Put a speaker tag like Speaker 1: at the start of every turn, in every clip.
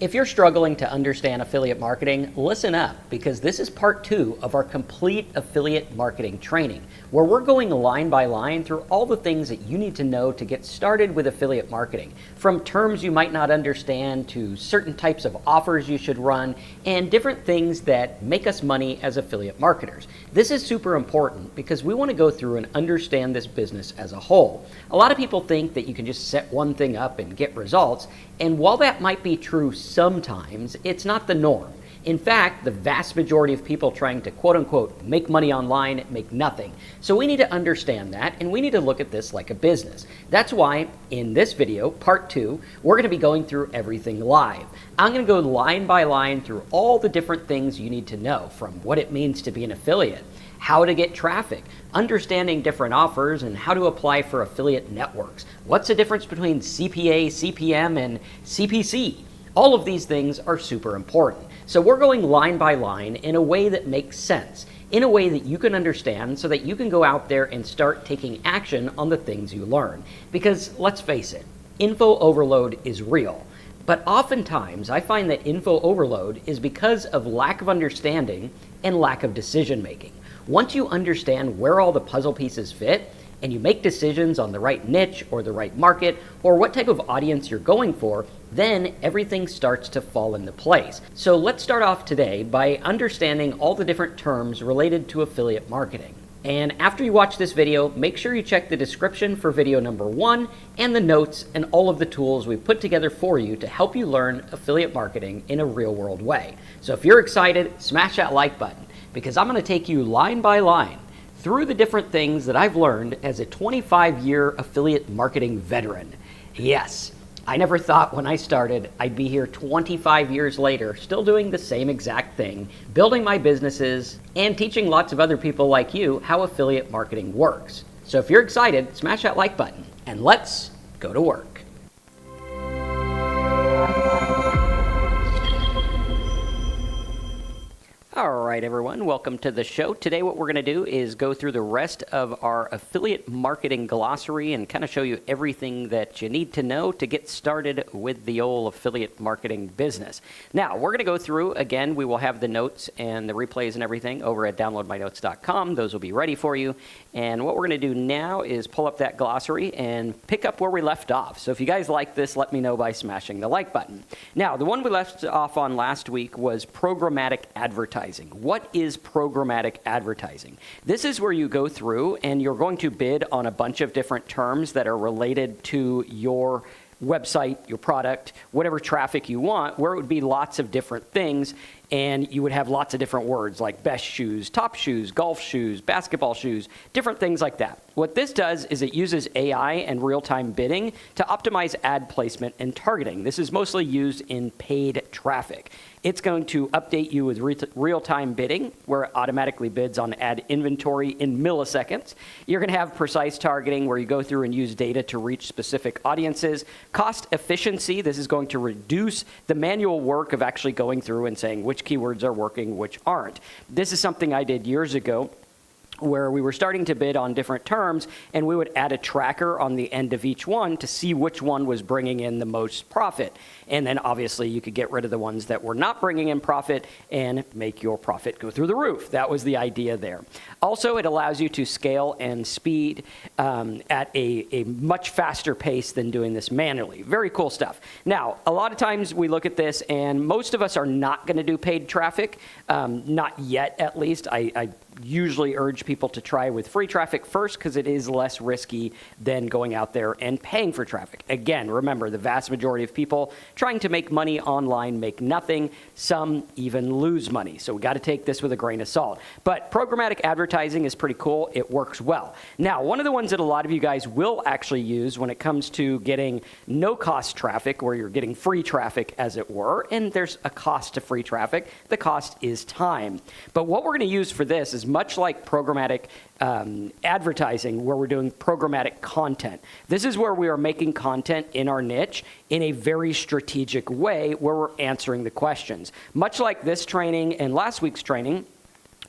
Speaker 1: If you're struggling to understand affiliate marketing, listen up, because this is part 2 of our complete affiliate marketing training, where we're going line by line through all the things that you need to know to get started with affiliate marketing, from terms you might not understand to certain types of offers you should run and different things that make us money as affiliate marketers. This is super important because we want to go through and understand this business as a whole. A lot of people think that you can just set one thing up and get results, and while that might be true sometimes, it's not the norm. In fact, the vast majority of people trying to quote-unquote make money online make nothing. So we need to understand that, and we need to look at this like a business. That's why in this video, part 2, we're going to be going through everything live. I'm going to go line by line through all the different things you need to know, from what it means to be an affiliate, how to get traffic, understanding different offers, and how to apply for affiliate networks. What's the difference between CPA, CPM, and CPC? All of these things are super important. So we're going line by line in a way that makes sense, in a way that you can understand so that you can go out there and start taking action on the things you learn. Because let's face it, info overload is real. But oftentimes I find that info overload is because of lack of understanding and lack of decision making. Once you understand where all the puzzle pieces fit, and you make decisions on the right niche or the right market or what type of audience you're going for, then everything starts to fall into place. So let's start off today by understanding all the different terms related to affiliate marketing. And after you watch this video, make sure you check the description for video number 1 and the notes and all of the tools we've put together for you to help you learn affiliate marketing in a real world way. So if you're excited, smash that like button, because I'm going to take you line by line through the different things that I've learned as a 25-year affiliate marketing veteran. Yes, I never thought when I started I'd be here 25 years later, still doing the same exact thing, building my businesses and teaching lots of other people like you how affiliate marketing works. So if you're excited, smash that like button and let's go to work. All right, everyone, welcome to the show. Today what we're going to do is go through the rest of our affiliate marketing glossary and kind of show you everything that you need to know to get started with the old affiliate marketing business. Now, we're going to go through, again, we will have the notes and the replays and everything over at downloadmynotes.com. Those will be ready for you. And what we're going to do now is pull up that glossary and pick up where we left off. So if you guys like this, let me know by smashing the like button. Now, the one we left off on last week was programmatic advertising. What is programmatic advertising? This is where you go through and you're going to bid on a bunch of different terms that are related to your website, your product, whatever traffic you want, where it would be lots of different things, and you would have lots of different words like best shoes, top shoes, golf shoes, basketball shoes, different things like that. What this does is it uses AI and real-time bidding to optimize ad placement and targeting. This is mostly used in paid traffic. It's going to update you with real-time bidding, where it automatically bids on ad inventory in milliseconds. You're going to have precise targeting, where you go through and use data to reach specific audiences. Cost efficiency, this is going to reduce the manual work of actually going through and saying which keywords are working, which aren't. This is something I did years ago, where we were starting to bid on different terms, and we would add a tracker on the end of each one to see which one was bringing in the most profit. And then obviously you could get rid of the ones that were not bringing in profit and make your profit go through the roof. That was the idea there. Also, it allows you to scale and speed at a much faster pace than doing this manually. Very cool stuff. Now, a lot of times we look at this and most of us are not going to do paid traffic, not yet at least. I usually urge people to try with free traffic first because it is less risky than going out there and paying for traffic. Again, remember, the vast majority of people trying to make money online make nothing. Some even lose money. So we got to take this with a grain of salt. But programmatic advertising is pretty cool. It works well. Now, one of the ones that a lot of you guys will actually use when it comes to getting no-cost traffic, where you're getting free traffic, as it were, and there's a cost to free traffic. The cost is time. But what we're going to use for this is much like programmatic advertising, where we're doing programmatic content. This is where we are making content in our niche in a very strategic way, where we're answering the questions. Much like this training and last week's training,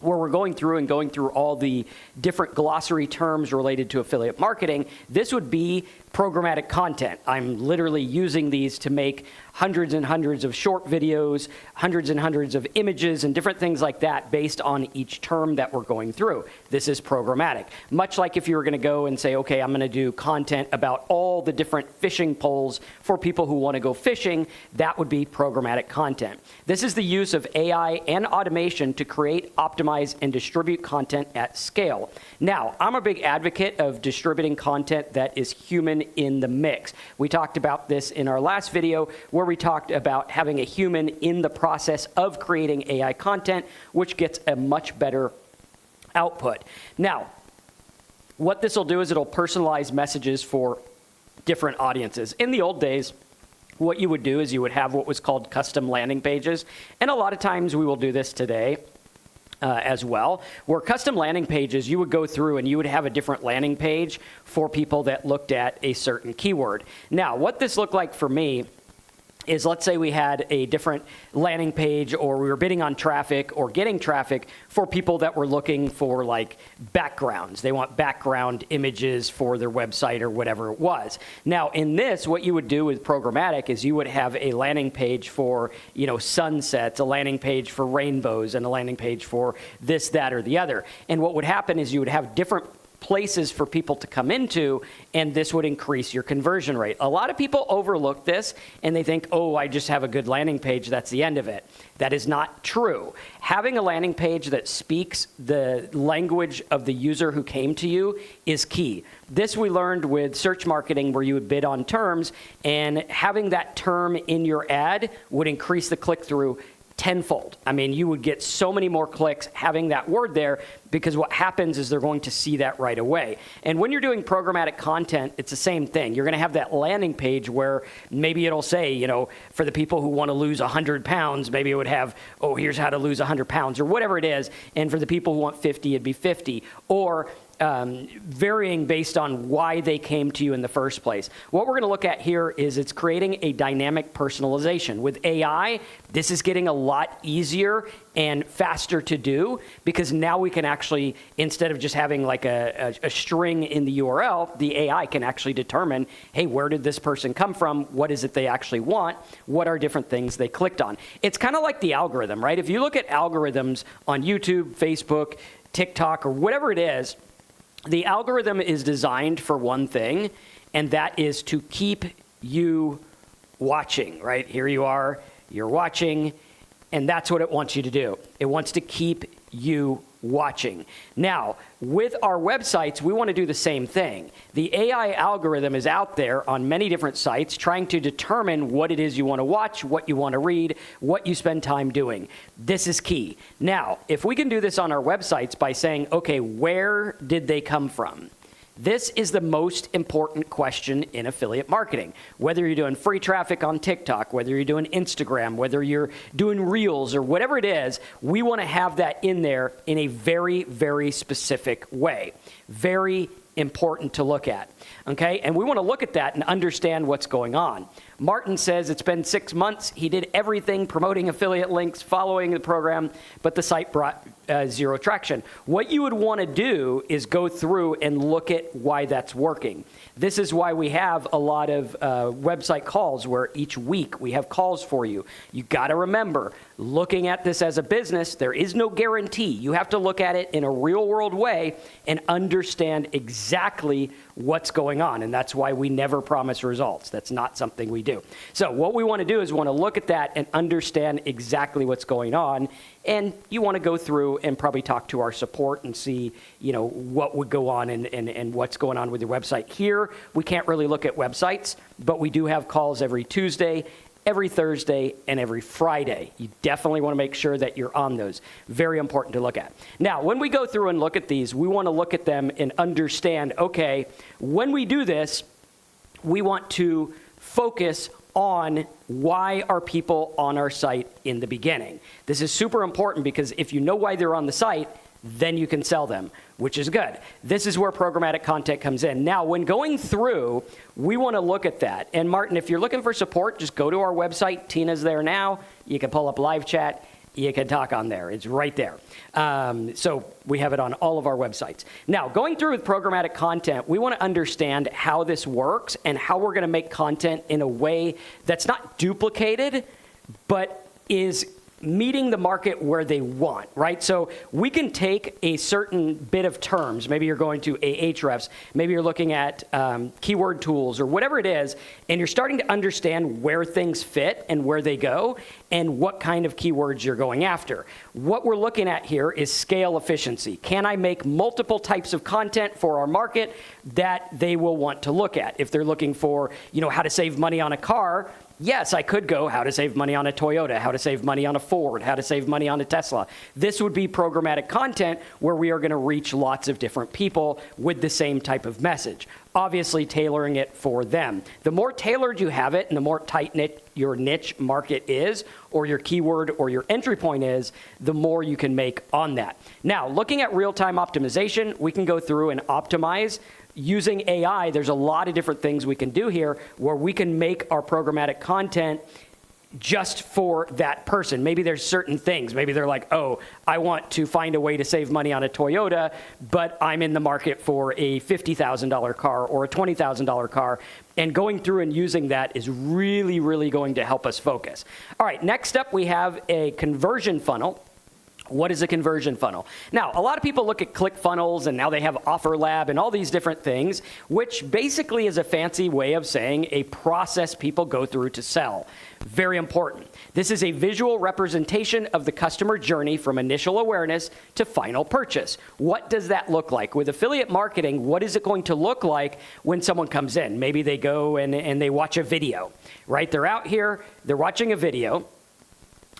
Speaker 1: where we're going through all the different glossary terms related to affiliate marketing, this would be programmatic content. I'm literally using these to make hundreds and hundreds of short videos, hundreds and hundreds of images, and different things like that based on each term that we're going through. This is programmatic. Much like if you were going to go and say, okay, I'm going to do content about all the different fishing poles for people who want to go fishing, that would be programmatic content. This is the use of AI and automation to create, optimize, and distribute content at scale. Now, I'm a big advocate of distributing content that is human in the mix. We talked about this in our last video where we talked about having a human in the process of creating AI content, which gets a much better output. Now, what this will do is it'll personalize messages for different audiences. In the old days, what you would do is you would have what was called custom landing pages, and a lot of times we will do this today as well, where custom landing pages, you would go through and you would have a different landing page for people that looked at a certain keyword. Now, what this looked like for me is, let's say we had a different landing page, or we were bidding on traffic or getting traffic for people that were looking for like backgrounds. They want background images for their website or whatever it was. Now in this, what you would do with programmatic is you would have a landing page for, sunsets, a landing page for rainbows, and a landing page for this, that, or the other. And what would happen is you would have different places for people to come into, and this would increase your conversion rate. A lot of people overlook this and they think, oh, I just have a good landing page, that's the end of it. That is not true. Having a landing page that speaks the language of the user who came to you is key. This we learned with search marketing, where you would bid on terms, and having that term in your ad would increase the click-through tenfold. I mean, you would get so many more clicks having that word there, because what happens is they're going to see that right away. And when you're doing programmatic content, it's the same thing. You're going to have that landing page where maybe it'll say, for the people who want to lose 100 pounds, maybe it would have, oh, here's how to lose 100 pounds, or whatever it is. And for the people who want 50, it'd be 50. Or varying based on why they came to you in the first place. What we're going to look at here is it's creating a dynamic personalization. With AI, this is getting a lot easier and faster to do, because now we can actually, instead of just having like a string in the URL, the AI can actually determine, hey, where did this person come from? What is it they actually want? What are different things they clicked on? It's kind of like the algorithm, right? If you look at algorithms on YouTube, Facebook, TikTok, or whatever it is, the algorithm is designed for one thing, and that is to keep you watching, right? Here you are, you're watching, and that's what it wants you to do. It wants to keep you watching. Now, with our websites, we want to do the same thing. The AI algorithm is out there on many different sites trying to determine what it is you want to watch, what you want to read, what you spend time doing. This is key. Now, if we can do this on our websites by saying, okay, where did they come from? This is the most important question in affiliate marketing. Whether you're doing free traffic on TikTok, whether you're doing Instagram, whether you're doing Reels, or whatever it is, we want to have that in there in a very, very specific way. Very important to look at, okay? And we want to look at that and understand what's going on. Martin says it's been 6 months. He did everything promoting affiliate links, following the program, but the site brought zero traction. What you would want to do is go through and look at why that's working. This is why we have a lot of website calls where each week we have calls for you. You got to remember, looking at this as a business, there is no guarantee. You have to look at it in a real world way and understand exactly what's going on. And that's why we never promise results. That's not something we do. So what we want to do is we want to look at that and understand exactly what's going on. And you want to go through and probably talk to our support and see, what would go on and what's going on with your website. Here, we can't really look at websites, but we do have calls every Tuesday, every Thursday, and every Friday. You definitely want to make sure that you're on those. Very important to look at. Now, when we go through and look at these, we want to look at them and understand, okay, when we do this, we want to focus on why are people on our site in the beginning. This is super important, because if you know why they're on the site, then you can sell them, which is good. This is where programmatic content comes in. Now, when going through, we want to look at that. And Martin, if you're looking for support, just go to our website. Tina's there now. You can pull up live chat you can talk on there. It's right there. So we have it on all of our websites. Now, going through with programmatic content, we want to understand how this works and how we're going to make content in a way that's not duplicated, but is meeting the market where they want, right? So we can take a certain bit of terms. Maybe you're going to Ahrefs. Maybe you're looking at keyword tools or whatever it is, and you're starting to understand where things fit and where they go and what kind of keywords you're going after. What we're looking at here is scale efficiency. Can I make multiple types of content for our market that they will want to look at? If they're looking for, how to save money on a car, yes, I could go how to save money on a Toyota, how to save money on a Ford, how to save money on a Tesla. This would be programmatic content where we are going to reach lots of different people with the same type of message, obviously tailoring it for them. The more tailored you have it and the more tight-knit your niche market is, or your keyword or your entry point is, the more you can make on that. Now, looking at real-time optimization, we can go through and optimize. Using AI, there's a lot of different things we can do here where we can make our programmatic content just for that person. Maybe there's certain things. Maybe they're like, oh, I want to find a way to save money on a Toyota, but I'm in the market for a $50,000 car or a $20,000 car. And going through and using that is really, really going to help us focus. All right, next up, we have a conversion funnel. What is a conversion funnel? Now, a lot of people look at ClickFunnels, and now they have OfferLab and all these different things, which basically is a fancy way of saying a process people go through to sell. Very important. This is a visual representation of the customer journey from initial awareness to final purchase. What does that look like? With affiliate marketing, what is it going to look like when someone comes in? Maybe they go and they watch a video, right? They're out here, they're watching a video,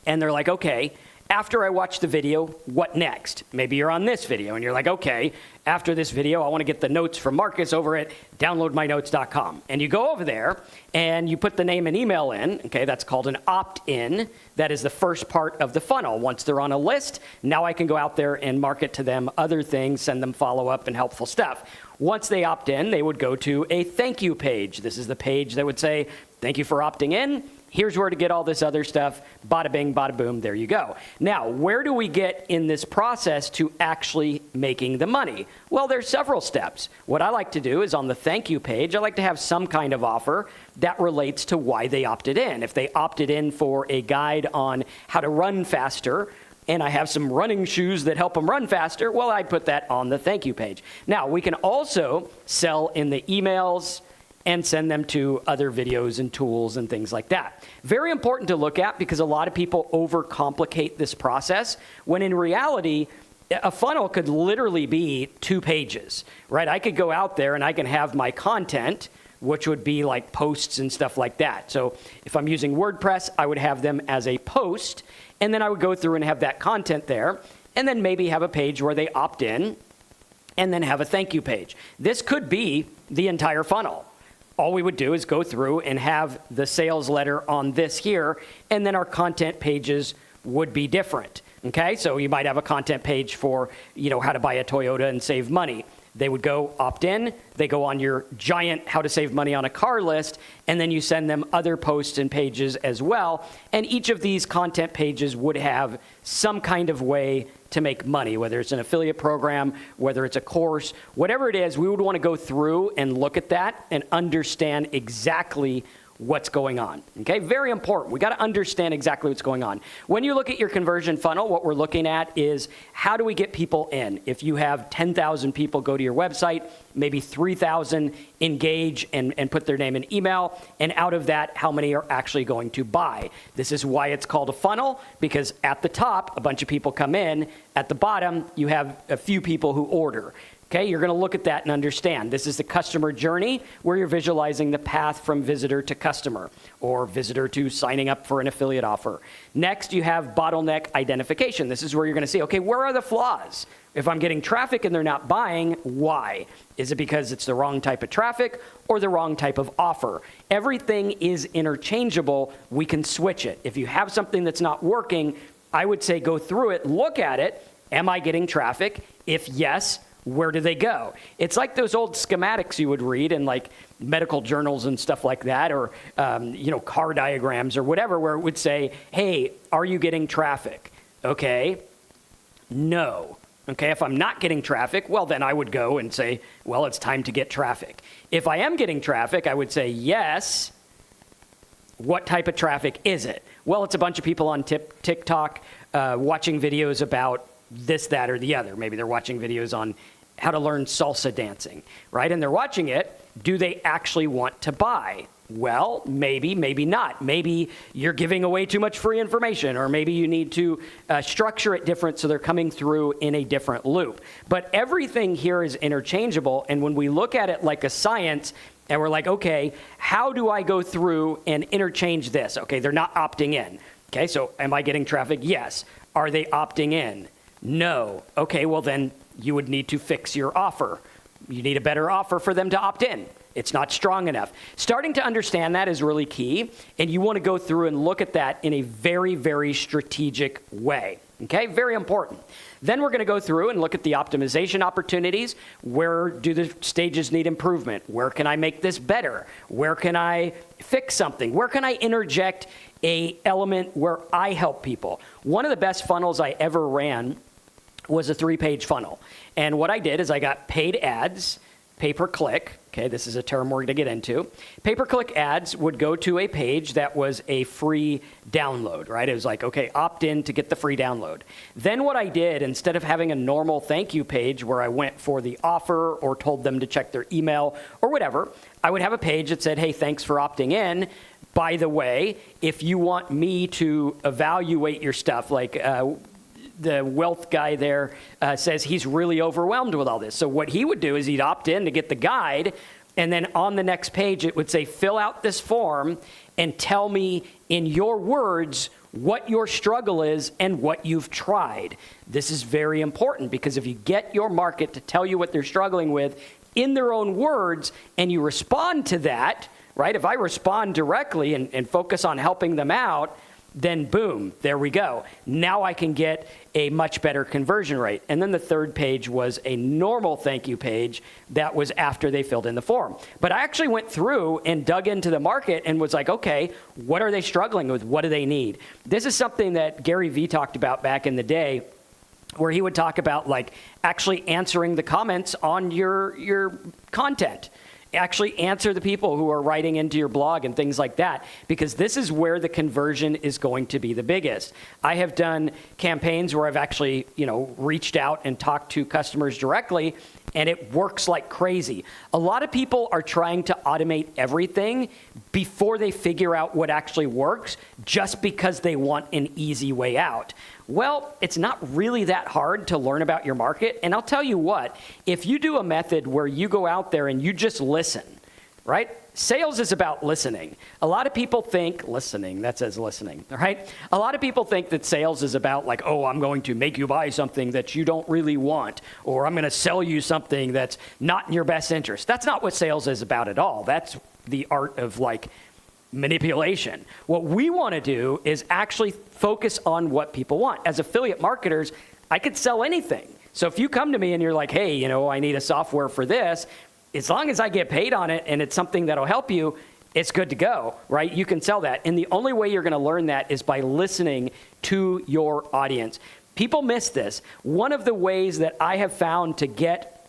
Speaker 1: and they're like, okay, after I watch the video, what next? Maybe you're on this video and you're like, okay, after this video, I want to get the notes from Marcus over at downloadmynotes.com. And you go over there and you put the name and email in. Okay, that's called an opt-in. That is the first part of the funnel. Once they're on a list, now I can go out there and market to them other things, send them follow-up and helpful stuff. Once they opt in, they would go to a thank you page. This is the page that would say, thank you for opting in. Here's where to get all this other stuff. Bada bing, bada boom, there you go. Now, where do we get in this process to actually making the money? Well, there's several steps. What I like to do is on the thank you page, I like to have some kind of offer that relates to why they opted in. If they opted in for a guide on how to run faster, and I have some running shoes that help them run faster, well, I put that on the thank you page. Now, we can also sell in the emails and send them to other videos and tools and things like that. Very important to look at because a lot of people overcomplicate this process when in reality, a funnel could literally be 2 pages, right? I could go out there and I can have my content, which would be like posts and stuff like that. So if I'm using WordPress, I would have them as a post, and then I would go through and have that content there, and then maybe have a page where they opt in, and then have a thank you page. This could be the entire funnel. All we would do is go through and have the sales letter on this here, and then our content pages would be different, okay? So you might have a content page for, how to buy a Toyota and save money. They would go opt in, they go on your giant how to save money on a car list, and then you send them other posts and pages as well. And each of these content pages would have some kind of way to make money, whether it's an affiliate program, whether it's a course, whatever it is, we would want to go through and look at that and understand exactly what's going on, okay? Very important. We got to understand exactly what's going on. When you look at your conversion funnel, what we're looking at is how do we get people in? If you have 10,000 people go to your website, maybe 3,000 engage and put their name and email, and out of that, how many are actually going to buy? This is why it's called a funnel, because at the top, a bunch of people come in. At the bottom, you have a few people who order. Okay, you're going to look at that and understand. This is the customer journey where you're visualizing the path from visitor to customer or visitor to signing up for an affiliate offer. Next, you have bottleneck identification. This is where you're going to see, okay, where are the flaws? If I'm getting traffic and they're not buying, why? Is it because it's the wrong type of traffic or the wrong type of offer? Everything is interchangeable. We can switch it. If you have something that's not working, I would say go through it, look at it. Am I getting traffic? If yes, where do they go? It's like those old schematics you would read in like medical journals and stuff like that, or car diagrams or whatever, where it would say, hey, are you getting traffic? Okay, no. Okay, if I'm not getting traffic, well, then I would go and say, well, it's time to get traffic. If I am getting traffic, I would say, yes. What type of traffic is it? Well, it's a bunch of people on TikTok watching videos about this, that, or the other. Maybe they're watching videos on how to learn salsa dancing, right? And they're watching it. Do they actually want to buy? Well, maybe, maybe not. Maybe you're giving away too much free information, or maybe you need to structure it different so they're coming through in a different loop. But everything here is interchangeable, and when we look at it like a science, and we're like, okay, how do I go through and interchange this? Okay, they're not opting in. Okay, so am I getting traffic? Yes. Are they opting in? No. Okay, well then you would need to fix your offer. You need a better offer for them to opt in. It's not strong enough. Starting to understand that is really key, and you want to go through and look at that in a very, very strategic way. Okay, very important. Then we're going to go through and look at the optimization opportunities. Where do the stages need improvement? Where can I make this better? Where can I fix something? Where can I interject a element where I help people? One of the best funnels I ever ran was a 3-page funnel. And what I did is I got paid ads, pay-per-click. Okay, this is a term we're going to get into. Pay-per-click ads would go to a page that was a free download, right? It was like, okay, opt in to get the free download. Then what I did, instead of having a normal thank you page where I went for the offer or told them to check their email or whatever, I would have a page that said, hey, thanks for opting in. By the way, if you want me to evaluate your stuff, like the wealth guy there says he's really overwhelmed with all this. So what he would do is he'd opt in to get the guide, and then on the next page it would say, fill out this form and tell me in your words what your struggle is and what you've tried. This is very important, because if you get your market to tell you what they're struggling with in their own words and you respond to that, right? If I respond directly and focus on helping them out, then boom, there we go. Now I can get a much better conversion rate. And then the third page was a normal thank you page that was after they filled in the form. But I actually went through and dug into the market and was like, okay, what are they struggling with? What do they need? This is something that Gary Vee talked about back in the day, where he would talk about like actually answering the comments on your content. Actually answer the people who are writing into your blog and things like that, because this is where the conversion is going to be the biggest. I have done campaigns where I've actually, reached out and talked to customers directly, and it works like crazy. A lot of people are trying to automate everything before they figure out what actually works, just because they want an easy way out. Well, it's not really that hard to learn about your market. And I'll tell you what, if you do a method where you go out there and you just listen, right? Sales is about listening. A lot of people think, listening, that says listening, all right? A lot of people think that sales is about like, oh, I'm going to make you buy something that you don't really want, or I'm going to sell you something that's not in your best interest. That's not what sales is about at all. That's the art of like manipulation. What we want to do is actually focus on what people want. As affiliate marketers, I could sell anything. So if you come to me and you're like, hey, I need a software for this, as long as I get paid on it and it's something that'll help you, it's good to go, right? You can sell that. And the only way you're going to learn that is by listening to your audience. People miss this. One of the ways that I have found to get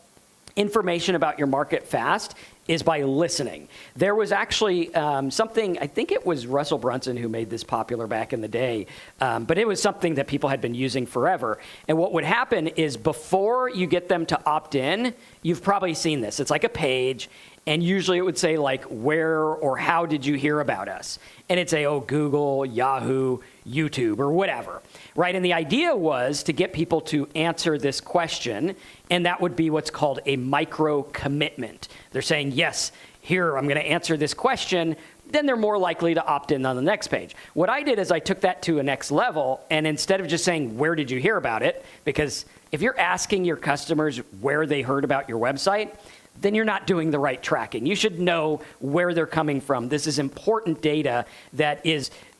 Speaker 1: information about your market fast is by listening. There was actually something, I think it was Russell Brunson who made this popular back in the day, but it was something that people had been using forever. And what would happen is before you get them to opt in, you've probably seen this. It's like a page, and usually it would say like, where or how did you hear about us? And it'd say, oh, Google, Yahoo, YouTube, or whatever, right? And the idea was to get people to answer this question, and that would be what's called a micro commitment. They're saying, yes, here, I'm going to answer this question, then they're more likely to opt in on the next page. What I did is I took that to a next level, and instead of just saying, where did you hear about it? Because if you're asking your customers where they heard about your website, then you're not doing the right tracking. You should know where they're coming from. This is important data that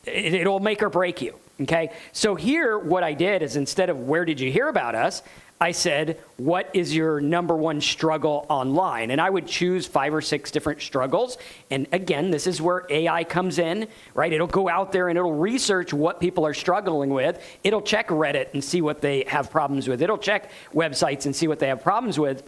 Speaker 1: it'll make or break you. Okay, so here what I did is instead of where did you hear about us, I said, what is your number one struggle online? And I would choose 5 or 6 different struggles. And again, this is where AI comes in, right? It'll go out there and it'll research what people are struggling with. It'll check Reddit and see what they have problems with. It'll check websites and see what they have problems with.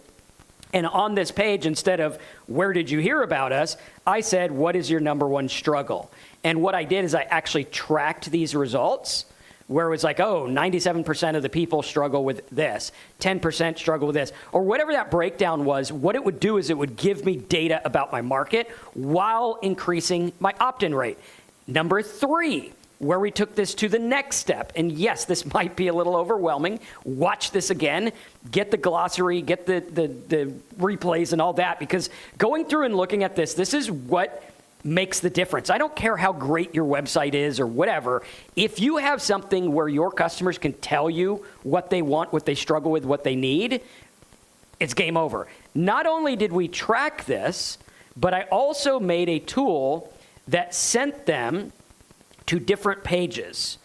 Speaker 1: And on this page, instead of where did you hear about us, I said, what is your number one struggle? And what I did is I actually tracked these results where it was like, oh, 97% of the people struggle with this, 10% struggle with this, or whatever that breakdown was. What it would do is it would give me data about my market while increasing my opt-in rate. Number 3, where we took this to the next step. And yes, this might be a little overwhelming. Watch this again. Get the glossary, get the replays and all that, because going through and looking at this is what makes the difference. I don't care how great your website is or whatever. If you have something where your customers can tell you what they want, what they struggle with, what they need, it's game over. Not only did we track this, but I also made a tool that sent them to different pages,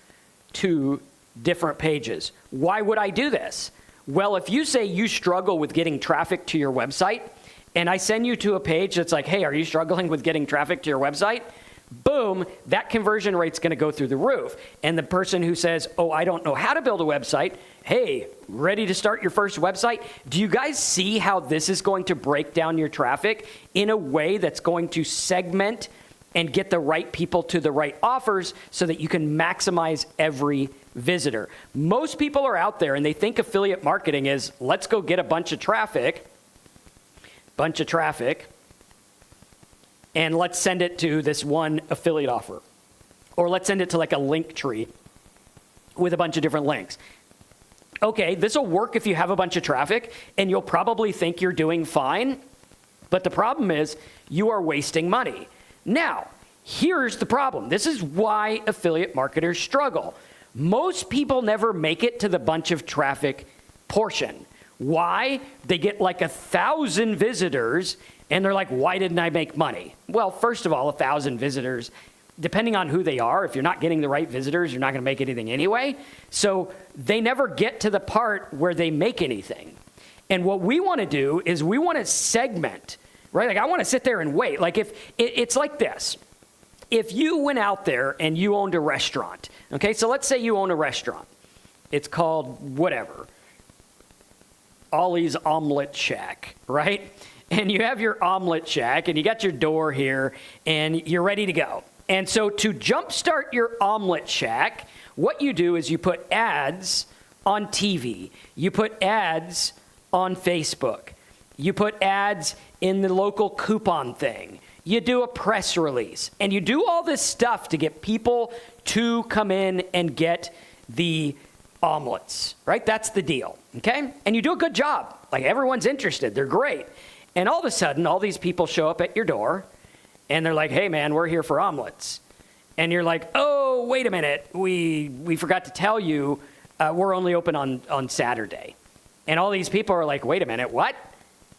Speaker 1: Why would I do this? Well, if you say you struggle with getting traffic to your website, and I send you to a page that's like, hey, are you struggling with getting traffic to your website? Boom, that conversion rate's going to go through the roof. And the person who says, oh, I don't know how to build a website, hey, ready to start your first website? Do you guys see how this is going to break down your traffic in a way that's going to segment and get the right people to the right offers so that you can maximize every visitor? Most people are out there and they think affiliate marketing is, let's go get a bunch of traffic, and let's send it to this one affiliate offer. Or let's send it to like a link tree with a bunch of different links. Okay, this will work if you have a bunch of traffic, and you'll probably think you're doing fine, but the problem is you are wasting money. Now, here's the problem. This is why affiliate marketers struggle. Most people never make it to the bunch of traffic portion. Why? They get like 1,000 visitors, and they're like, why didn't I make money? Well, first of all, 1,000 visitors, depending on who they are, if you're not getting the right visitors, you're not going to make anything anyway. So they never get to the part where they make anything. And what we want to do is we want to segment, right? Like I want to sit there and wait. Like if it's like this. If you went out there and you owned a restaurant, okay? So let's say you own a restaurant. It's called whatever. Ollie's Omelet Shack, right? And you have your omelet shack and you got your door here and you're ready to go. And so to jumpstart your omelet shack, what you do is you put ads on TV. You put ads on Facebook. You put ads in the local coupon thing. You do a press release. And you do all this stuff to get people to come in and get the omelets, right? That's the deal, okay? And you do a good job. Like everyone's interested. They're great. And all of a sudden, all these people show up at your door and they're like, hey man, we're here for omelets. And you're like, oh, wait a minute. We forgot to tell you we're only open on Saturday. And all these people are like, wait a minute, what?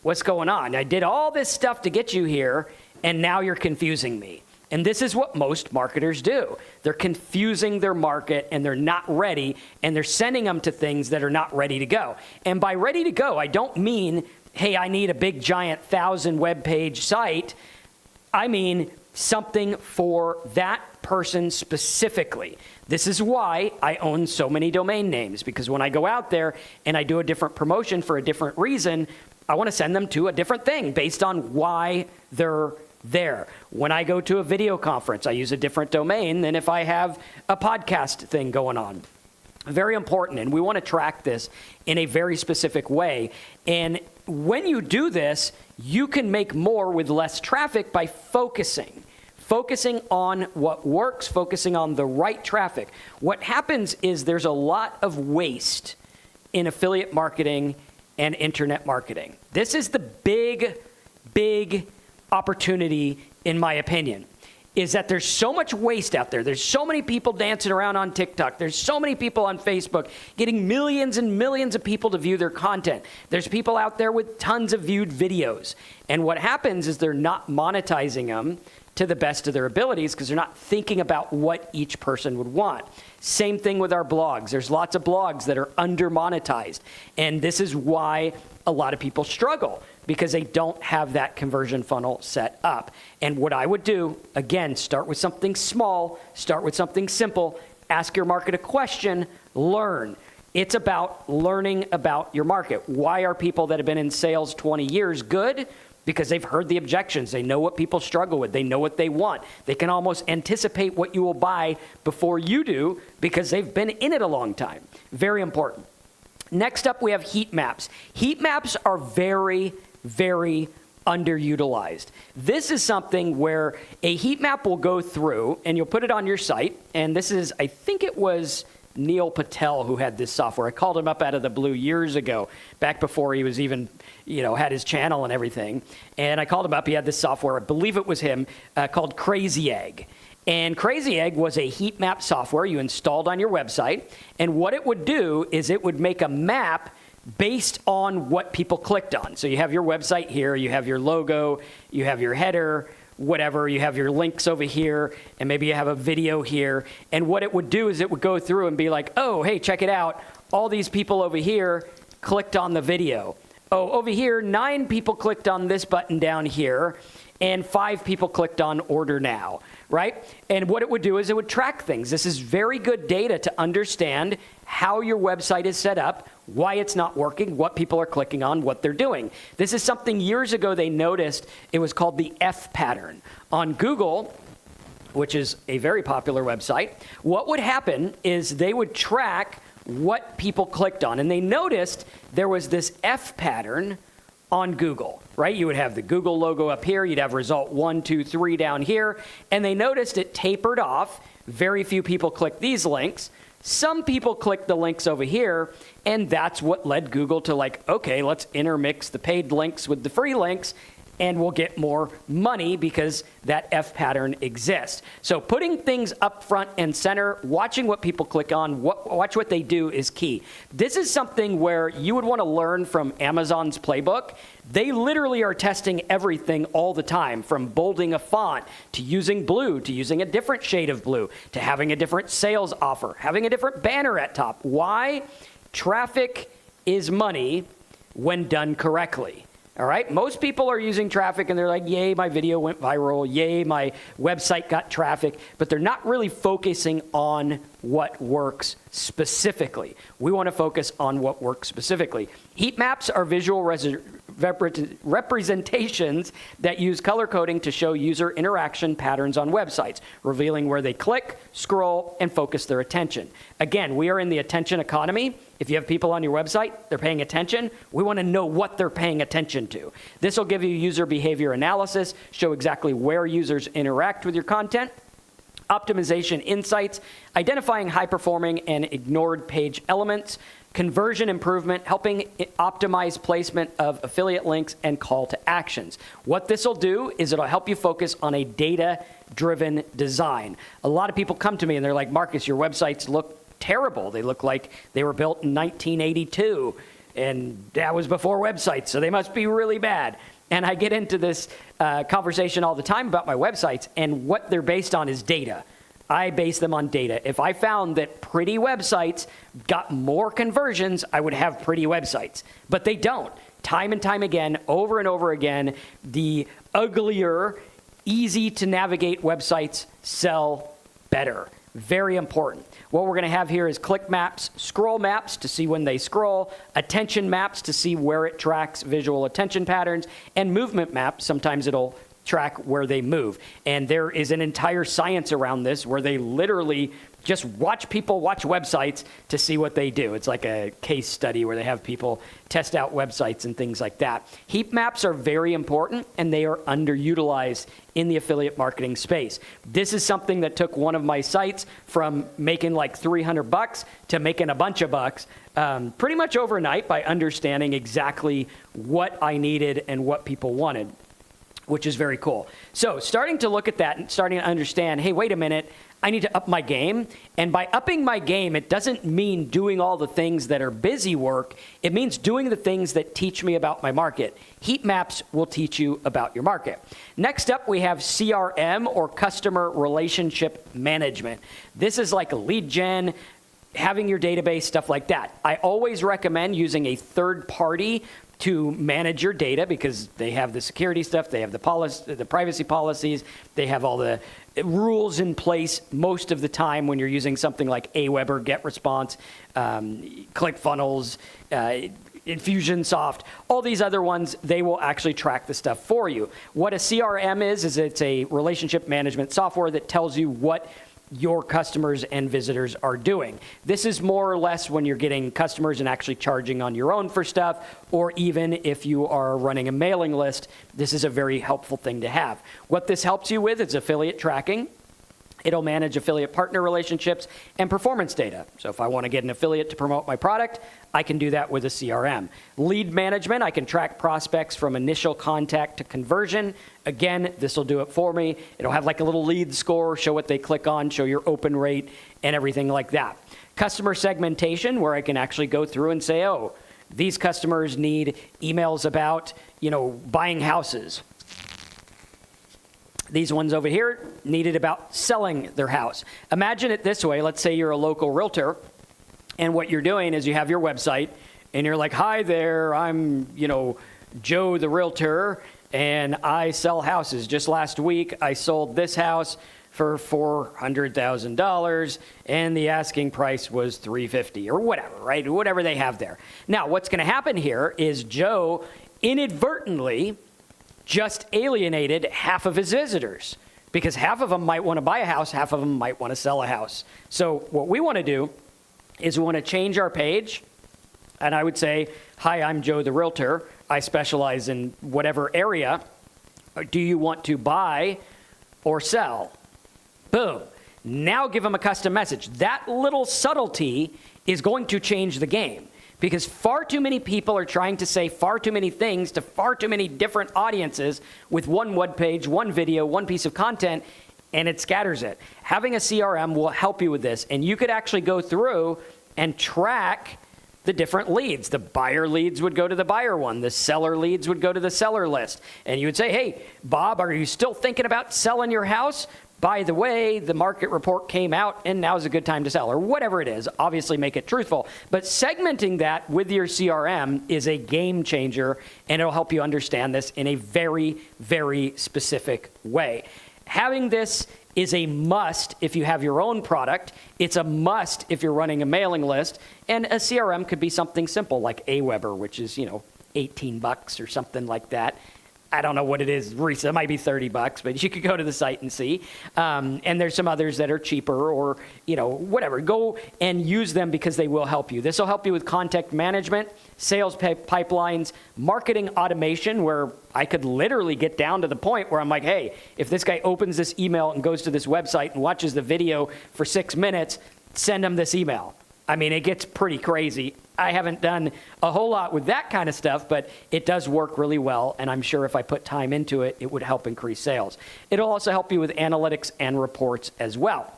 Speaker 1: What's going on? I did all this stuff to get you here and now you're confusing me. And this is what most marketers do. They're confusing their market and they're not ready and they're sending them to things that are not ready to go. And by ready to go, I don't mean, hey, I need a big giant 1,000 web page site. I mean something for that person specifically. This is why I own so many domain names, because when I go out there and I do a different promotion for a different reason, I want to send them to a different thing based on why they're there. When I go to a video conference, I use a different domain than if I have a podcast thing going on. Very important, and we want to track this in a very specific way. And when you do this, you can make more with less traffic by focusing on what works, focusing on the right traffic. What happens is there's a lot of waste in affiliate marketing and internet marketing. This is the big opportunity, in my opinion, is that there's so much waste out there. There's so many people dancing around on TikTok. There's so many people on Facebook getting millions and millions of people to view their content. There's people out there with tons of viewed videos. And what happens is they're not monetizing them to the best of their abilities because they're not thinking about what each person would want. Same thing with our blogs. There's lots of blogs that are under monetized. And this is why a lot of people struggle, because they don't have that conversion funnel set up. And what I would do, again, start with something small, start with something simple, ask your market a question, learn. It's about learning about your market. Why are people that have been in sales 20 years good? Because they've heard the objections. They know what people struggle with. They know what they want. They can almost anticipate what you will buy before you do because they've been in it a long time. Very important. Next up, we have heat maps. Heat maps are very, very underutilized. This is something where a heat map will go through and you'll put it on your site. And this is, I think it was Neil Patel who had this software. I called him up out of the blue years ago, back before he was even, had his channel and everything. And I called him up. He had this software, I believe it was him, called Crazy Egg. And Crazy Egg was a heat map software you installed on your website. And what it would do is it would make a map based on what people clicked on. So you have your website here, you have your logo, you have your header, whatever, you have your links over here, and maybe you have a video here. And what it would do is it would go through and be like, oh, hey, check it out. All these people over here clicked on the video. Oh, over here, 9 people clicked on this button down here, and 5 people clicked on order now, right? And what it would do is it would track things. This is very good data to understand how your website is set up, why it's not working, what people are clicking on, what they're doing. This is something years ago they noticed. It was called the F pattern. On Google, which is a very popular website, what would happen is they would track what people clicked on. And they noticed there was this F pattern on Google, right? You would have the Google logo up here. You'd have result 1, 2, 3 down here. And they noticed it tapered off. Very few people clicked these links. Some people clicked the links over here, and that's what led Google to like, okay, let's intermix the paid links with the free links, and we'll get more money because that F pattern exists. So putting things up front and center, watching what people click on, watch what they do is key. This is something where you would want to learn from Amazon's playbook. They literally are testing everything all the time, from bolding a font, to using blue, to using a different shade of blue, to having a different sales offer, having a different banner at top. Why? Traffic is money when done correctly. All right, most people are using traffic and they're like, yay, my video went viral, yay, my website got traffic, but they're not really focusing on what works specifically. We want to focus on what works specifically. Heat maps are visual representations that use color coding to show user interaction patterns on websites, revealing where they click, scroll, and focus their attention. Again, we are in the attention economy. If you have people on your website, they're paying attention. We want to know what they're paying attention to. This will give you user behavior analysis, show exactly where users interact with your content, optimization insights, identifying high-performing and ignored page elements, conversion improvement, helping optimize placement of affiliate links and call to actions. What this will do is it'll help you focus on a data-driven design. A lot of people come to me and they're like, Marcus, your websites look terrible. They look like they were built in 1982, and that was before websites, so they must be really bad. And I get into this conversation all the time about my websites, and what they're based on is data. I base them on data. If I found that pretty websites got more conversions, I would have pretty websites. But they don't. Time and time again, over and over again, the uglier, easy to navigate websites sell better. Very important. What we're going to have here is click maps, scroll maps to see when they scroll, attention maps to see where it tracks visual attention patterns, and movement maps. Sometimes it'll track where they move. And there is an entire science around this where they literally just watch people watch websites to see what they do. It's like a case study where they have people test out websites and things like that. Heat maps are very important, and they are underutilized in the affiliate marketing space. This is something that took one of my sites from making like $300 to making a bunch of bucks pretty much overnight by understanding exactly what I needed and what people wanted. which is very cool. So starting to look at that and starting to understand, hey, wait a minute, I need to up my game. And by upping my game, it doesn't mean doing all the things that are busy work. It means doing the things that teach me about my market. Heat maps will teach you about your market. Next up, we have CRM, or customer relationship management. This is like a lead gen, having your database, stuff like that. I always recommend using a third party to manage your data, because they have the security stuff, they have the privacy policies, they have all the rules in place most of the time when you're using something like Aweber, GetResponse, ClickFunnels, Infusionsoft, all these other ones, they will actually track the stuff for you. What a CRM is it's a relationship management software that tells you what your customers and visitors are doing. This is more or less when you're getting customers and actually charging on your own for stuff, or even if you are running a mailing list, this is a very helpful thing to have. What this helps you with is affiliate tracking. It'll manage affiliate partner relationships and performance data. So if I want to get an affiliate to promote my product, I can do that with a CRM. Lead management, I can track prospects from initial contact to conversion. Again, this will do it for me. It'll have like a little lead score, show what they click on, show your open rate, and everything like that. Customer segmentation, where I can actually go through and say, oh, these customers need emails about, buying houses. These ones over here needed about selling their house. Imagine it this way. Let's say you're a local realtor, and what you're doing is you have your website, and you're like, hi there, I'm, Joe the realtor, and I sell houses. Just last week, I sold this house for $400,000, and the asking price was $350,000 or whatever, right? Whatever they have there. Now, what's going to happen here is Joe inadvertently just alienated half of his visitors, because half of them might want to buy a house, half of them might want to sell a house. So what we want to do is we want to change our page, and I would say, hi, I'm Joe the realtor. I specialize in whatever area. Do you want to buy or sell? Boom. Now give them a custom message. That little subtlety is going to change the game, because far too many people are trying to say far too many things to far too many different audiences with one web page, one video, one piece of content, and it scatters it. Having a CRM will help you with this, and you could actually go through and track the different leads. The buyer leads would go to the buyer one. The seller leads would go to the seller list. And you would say, hey, Bob, are you still thinking about selling your house? By the way, the market report came out and now's a good time to sell, or whatever it is. Obviously make it truthful. But segmenting that with your CRM is a game changer, and it'll help you understand this in a very, very specific way. Having this is a must if you have your own product. It's a must if you're running a mailing list. And a CRM could be something simple like Aweber, which is, $18 or something like that. I don't know what it is. It might be $30, but you could go to the site and see. And there's some others that are cheaper, or, whatever. Go and use them because they will help you. This will help you with contact management, sales pipelines, marketing automation, where I could literally get down to the point where I'm like, hey, if this guy opens this email and goes to this website and watches the video for 6 minutes, send him this email. I mean, it gets pretty crazy. I haven't done a whole lot with that kind of stuff, but it does work really well, and I'm sure if I put time into it, it would help increase sales. It'll also help you with analytics and reports as well.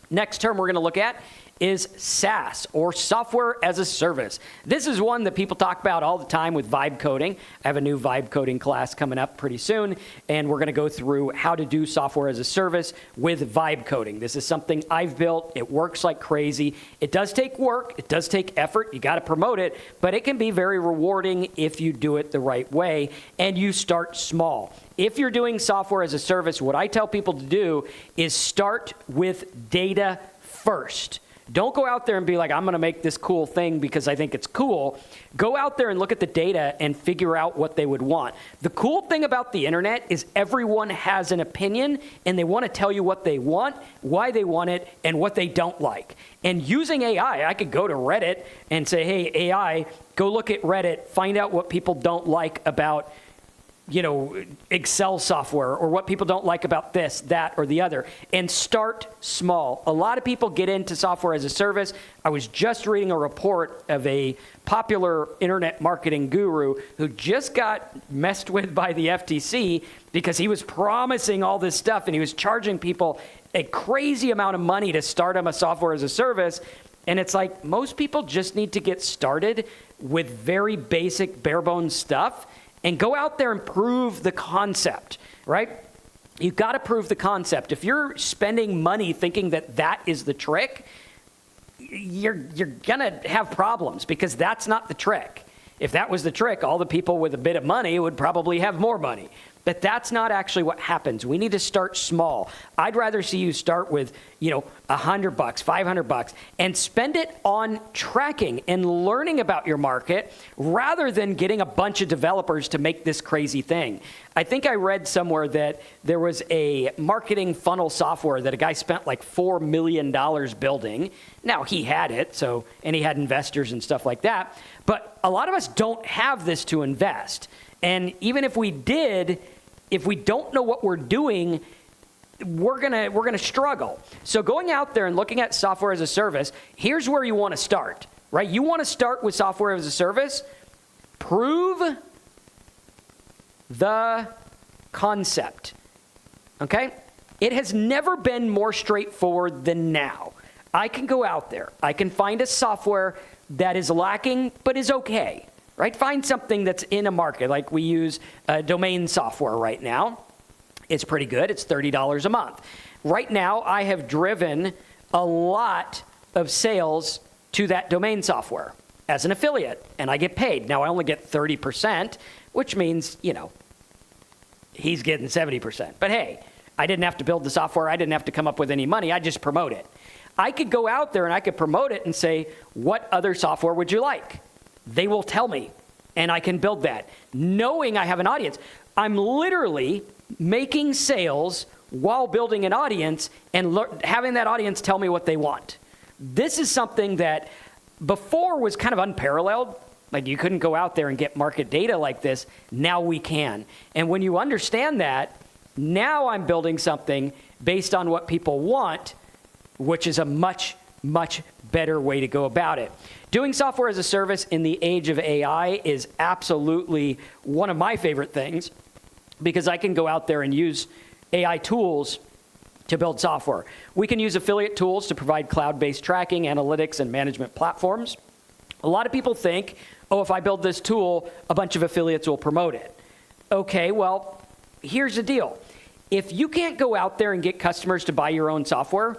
Speaker 1: Next term we're going to look at is SaaS, or software as a service. This is one that people talk about all the time with vibe coding. I have a new vibe coding class coming up pretty soon, and we're going to go through how to do software as a service with vibe coding. This is something I've built. It works like crazy. It does take work. It does take effort. You got to promote it, but it can be very rewarding if you do it the right way and you start small. If you're doing software as a service, what I tell people to do is start with data first. Don't go out there and be like, I'm going to make this cool thing because I think it's cool. Go out there and look at the data and figure out what they would want. The cool thing about the internet is everyone has an opinion, and they want to tell you what they want, why they want it, and what they don't like. And using AI, I could go to Reddit and say, hey, AI, go look at Reddit, find out what people don't like about
Speaker 2: Excel software, or what people don't like about this, that, or the other, and start small. A lot of people get into software as a service. I was just reading a report of a popular internet marketing guru who just got messed with by the FTC because he was promising all this stuff and he was charging people a crazy amount of money to start on a software as a service. And it's like, most people just need to get started with very basic, bare bones stuff and go out there and prove the concept, right? You've got to prove the concept. If you're spending money thinking that that is the trick, you're going to have problems, because that's not the trick. If that was the trick, all the people with a bit of money would probably have more money. But that's not actually what happens. We need to start small. I'd rather see you start with, $100, $500, and spend it on tracking and learning about your market rather than getting a bunch of developers to make this crazy thing. I think I read somewhere that there was a marketing funnel software that a guy spent like $4 million building. Now, he had it, and he had investors and stuff like that. But a lot of us don't have this to invest. And even if we did, if we don't know what we're doing, we're gonna struggle. So going out there and looking at software as a service, here's where you want to start, right? You want to start with software as a service. Prove the concept, okay? It has never been more straightforward than now. I can go out there. I can find a software that is lacking but is okay. Right? Find something that's in a market. Like we use domain software right now. It's pretty good. It's $30 a month. Right now, I have driven a lot of sales to that domain software as an affiliate, and I get paid. Now, I only get 30%, which means, he's getting 70%. But hey, I didn't have to build the software. I didn't have to come up with any money. I just promote it. I could go out there and I could promote it and say, what other software would you like? They will tell me, and I can build that, knowing I have an audience. I'm literally making sales while building an audience and having that audience tell me what they want. This is something that before was kind of unparalleled. Like, you couldn't go out there and get market data like this. Now we can. And when you understand that, now I'm building something based on what people want, which is a much, much better way to go about it. Doing software as a service in the age of AI is absolutely one of my favorite things, because I can go out there and use AI tools to build software. We can use affiliate tools to provide cloud-based tracking, analytics, and management platforms. A lot of people think, if I build this tool, a bunch of affiliates will promote it. Okay, well, here's the deal. If you can't go out there and get customers to buy your own software,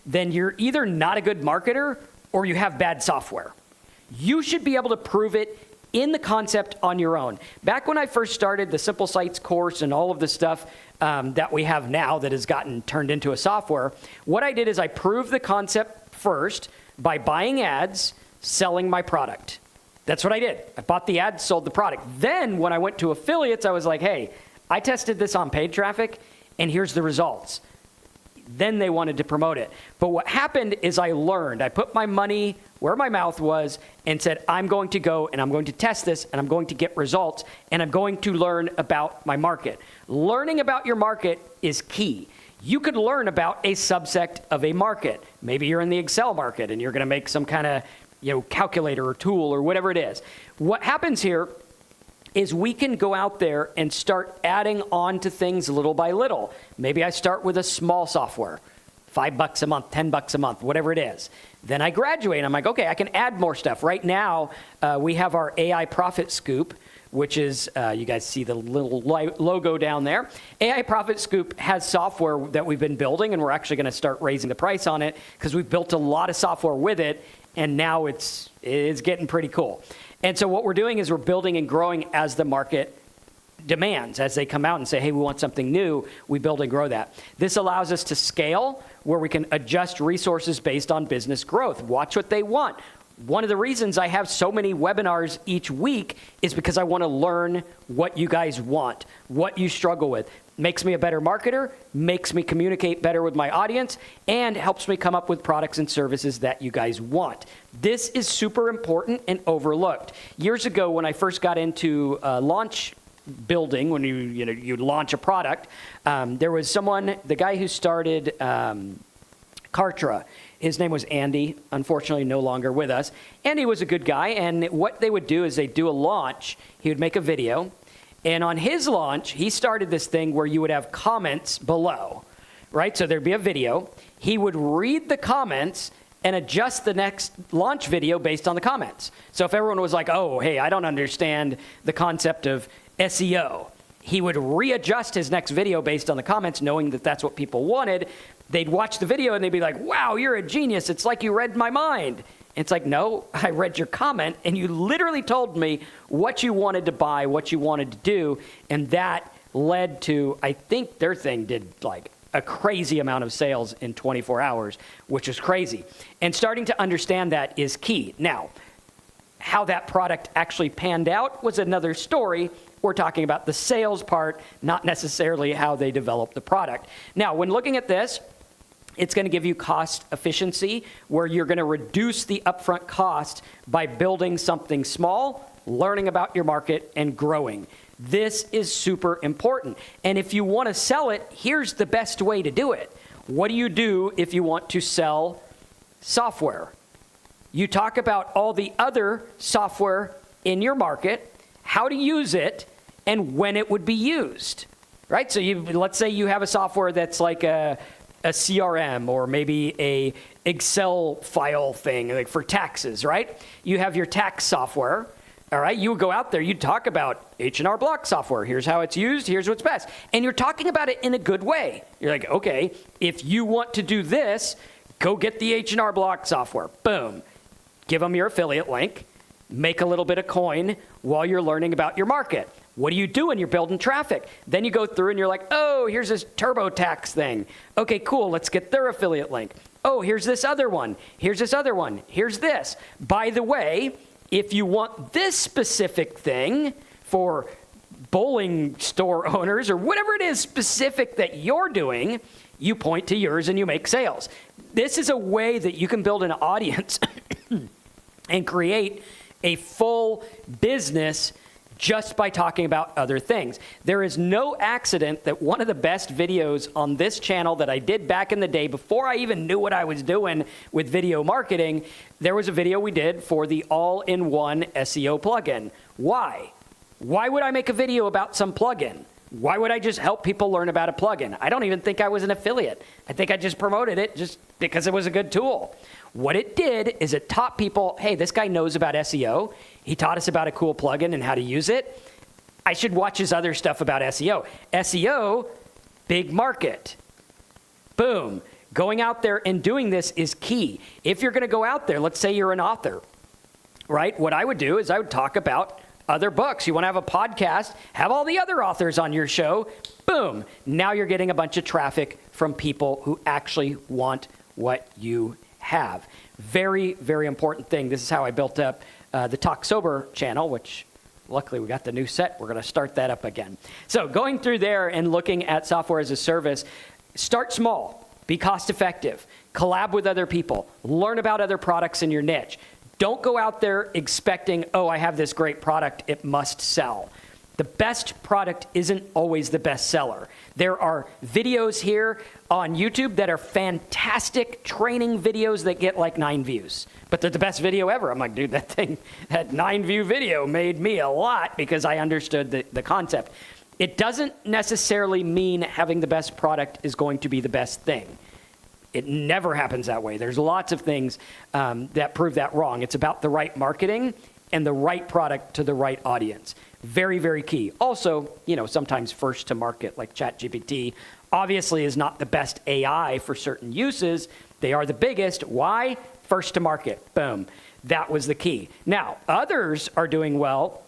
Speaker 2: then you're either not a good marketer or you have bad software. You should be able to prove it in the concept on your own. Back when I first started the Simple Sites course and all of the stuff that we have now that has gotten turned into a software, what I did is I proved the concept first by buying ads, selling my product. That's what I did. I bought the ads, sold the product. Then when I went to affiliates, I was like, hey, I tested this on paid traffic, and here's the results. Then they wanted to promote it. But what happened is I learned. I put my money where my mouth was and said, I'm going to go and I'm going to test this and I'm going to get results and I'm going to learn about my market. Learning about your market is key. You could learn about a subsect of a market. Maybe you're in the Excel market and you're going to make some kind of calculator or tool or whatever it is. What happens here is we can go out there and start adding on to things little by little. Maybe I start with a small software, $5 a month, $10 a month, whatever it is. Then I graduate and I'm like, okay, I can add more stuff. Right now, we have our AI Profit Scoop, which is, you guys see the little logo down there. AI Profit Scoop has software that we've been building, and we're actually going to start raising the price on it because we've built a lot of software with it, and now it's getting pretty cool. And so what we're doing is we're building and growing as the market demands. As they come out and say, hey, we want something new, we build and grow that. This allows us to scale where we can adjust resources based on business growth. Watch what they want. One of the reasons I have so many webinars each week is because I want to learn what you guys want, what you struggle with. Makes me a better marketer, makes me communicate better with my audience, and helps me come up with products and services that you guys want. This is super important and overlooked. Years ago, when I first got into launch building when you launch a product. There was someone, the guy who started Kartra, his name was Andy, unfortunately no longer with us. Andy was a good guy, and what they would do is they'd do a launch. He would make a video, and on his launch, he started this thing where you would have comments below, right? So there'd be a video. He would read the comments and adjust the next launch video based on the comments. So if everyone was like, oh, hey, I don't understand the concept of SEO, he would readjust his next video based on the comments, knowing that that's what people wanted. They'd watch the video and they'd be like, wow, you're a genius. It's like you read my mind. It's like, no, I read your comment and you literally told me what you wanted to buy, what you wanted to do. And that led to, I think their thing did like a crazy amount of sales in 24 hours, which is crazy. And starting to understand that is key. Now, how that product actually panned out was another story. We're talking about the sales part, not necessarily how they developed the product. Now, when looking at this, it's going to give you cost efficiency, where you're going to reduce the upfront cost by building something small, learning about your market, and growing. This is super important. And if you want to sell it, here's the best way to do it. What do you do if you want to sell software? You talk about all the other software in your market, how to use it, and when it would be used, right? So let's say you have a software that's like a CRM or maybe a Excel file thing like for taxes, right? You have your tax software, all right? You would go out there, you'd talk about H&R Block software. Here's how it's used, here's what's best. And you're talking about it in a good way. You're like, okay, if you want to do this, go get the H&R Block software. Boom. Give them your affiliate link, make a little bit of coin while you're learning about your market. What do you do when you're building traffic? Then you go through and you're like, oh, here's this TurboTax thing. Okay, cool, let's get their affiliate link. Oh, here's this other one. Here's this other one. Here's this. By the way, if you want this specific thing for bowling store owners or whatever it is specific that you're doing, you point to yours and you make sales. This is a way that you can build an audience and create a full business just by talking about other things. There is no accident that one of the best videos on this channel that I did back in the day, before I even knew what I was doing with video marketing, there was a video we did for the all-in-one SEO plugin. Why? Why would I make a video about some plugin? Why would I just help people learn about a plugin? I don't even think I was an affiliate. I think I just promoted it just because it was a good tool. What it did is it taught people, hey, this guy knows about SEO. He taught us about a cool plugin and how to use it. I should watch his other stuff about SEO. SEO, big market. Boom. Going out there and doing this is key. If you're going to go out there, let's say you're an author, right? What I would do is I would talk about other books. You want to have a podcast, have all the other authors on your show. Boom. Now you're getting a bunch of traffic from people who actually want what you have. Very, very important thing. This is how I built up the Talk Sober channel, which luckily we got the new set. We're going to start that up again. So going through there and looking at software as a service, start small, be cost effective, collab with other people, learn about other products in your niche. Don't go out there expecting, oh, I have this great product, it must sell. The best product isn't always the best seller. There are videos here on YouTube that are fantastic training videos that get like 9 views, but they're the best video ever. I'm like, dude, that 9-view video made me a lot because I understood the concept. It doesn't necessarily mean having the best product is going to be the best thing. It never happens that way. There's lots of things that prove that wrong. It's about the right marketing and the right product to the right audience. Very, very key. Also, sometimes first to market, like ChatGPT, obviously is not the best AI for certain uses. They are the biggest. Why? First to market. Boom. That was the key. Now, others are doing well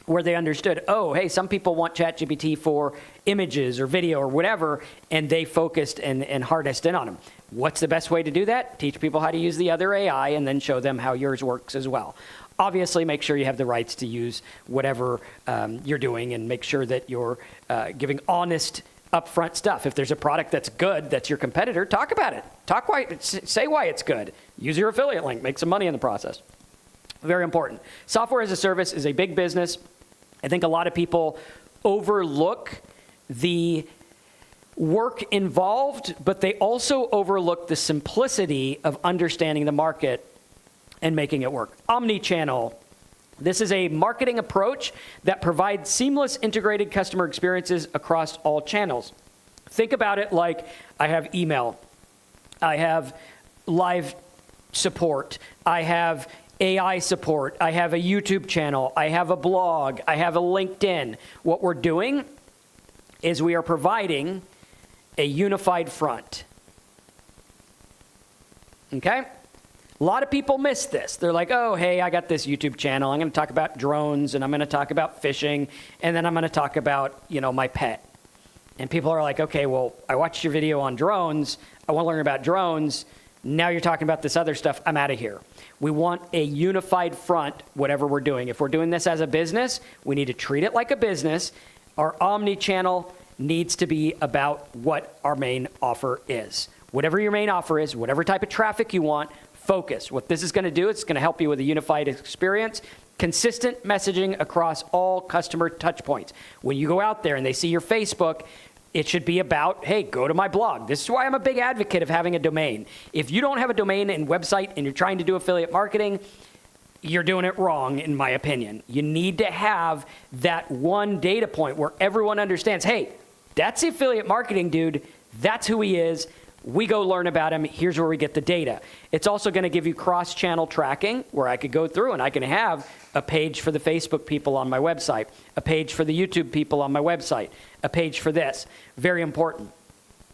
Speaker 2: where they understood, oh, hey, some people want ChatGPT for images or video or whatever, and they focused and harnessed in on them. What's the best way to do that? Teach people how to use the other AI and then show them how yours works as well. Obviously, make sure you have the rights to use whatever you're doing and make sure that you're giving honest, upfront stuff. If there's a product that's good, that's your competitor, talk about it. Say why it's good. Use your affiliate link. Make some money in the process. Very important. Software as a service is a big business. I think a lot of people overlook the work involved, but they also overlook the simplicity of understanding the market and making it work. Omnichannel. This is a marketing approach that provides seamless integrated customer experiences across all channels. Think about it like I have email, I have live support, I have AI support, I have a YouTube channel, I have a blog, I have a LinkedIn. What we're doing is we are providing a unified front. Okay? A lot of people miss this. They're like, oh, hey, I got this YouTube channel. I'm going to talk about drones, and I'm going to talk about fishing, and then I'm going to talk about, my pet. And people are like, okay, well, I watched your video on drones. I want to learn about drones. Now you're talking about this other stuff. I'm out of here. We want a unified front, whatever we're doing. If we're doing this as a business, we need to treat it like a business. Our omni-channel needs to be about what our main offer is. Whatever your main offer is, whatever type of traffic you want, focus. What this is going to do, it's going to help you with a unified experience, consistent messaging across all customer touch points. When you go out there and they see your Facebook, it should be about, hey, go to my blog. This is why I'm a big advocate of having a domain. If you don't have a domain and website and you're trying to do affiliate marketing, you're doing it wrong, in my opinion. You need to have that one data point where everyone understands, hey, that's the affiliate marketing dude. That's who he is. We go learn about him. Here's where we get the data. It's also going to give you cross-channel tracking where I could go through and I can have a page for the Facebook people on my website, a page for the YouTube people on my website, a page for this. Very important.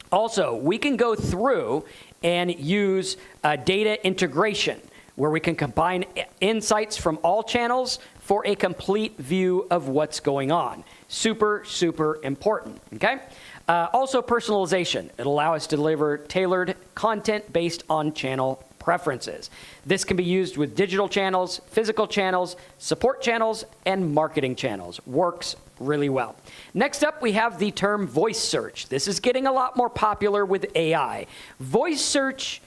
Speaker 2: Also, we can go through and use data integration where we can combine insights from all channels for a complete view of what's going on. Super, super important, okay? Also, personalization. It'll allow us to deliver tailored content based on channel preferences. This can be used with digital channels, physical channels, support channels, and marketing channels. Works really well. Next up, we have the term voice search. This is getting a lot more popular with AI. Voice search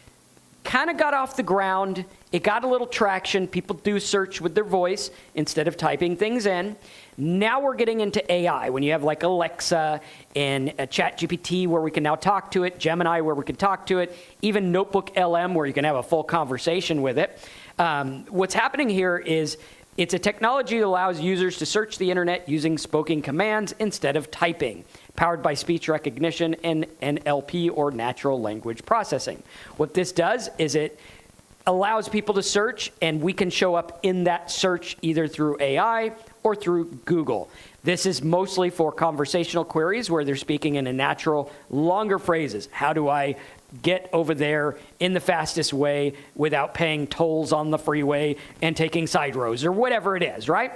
Speaker 2: kind of got off the ground. It got a little traction. People do search with their voice instead of typing things in. Now we're getting into AI. When you have like Alexa and ChatGPT where we can now talk to it, Gemini where we can talk to it, even Notebook LM where you can have a full conversation with it. What's happening here is it's a technology that allows users to search the internet using spoken commands instead of typing, powered by speech recognition and NLP or natural language processing. What this does is it allows people to search, and we can show up in that search either through AI or through Google. This is mostly for conversational queries where they're speaking in a natural, longer phrases. How do I get over there in the fastest way without paying tolls on the freeway and taking side roads or whatever it is, right?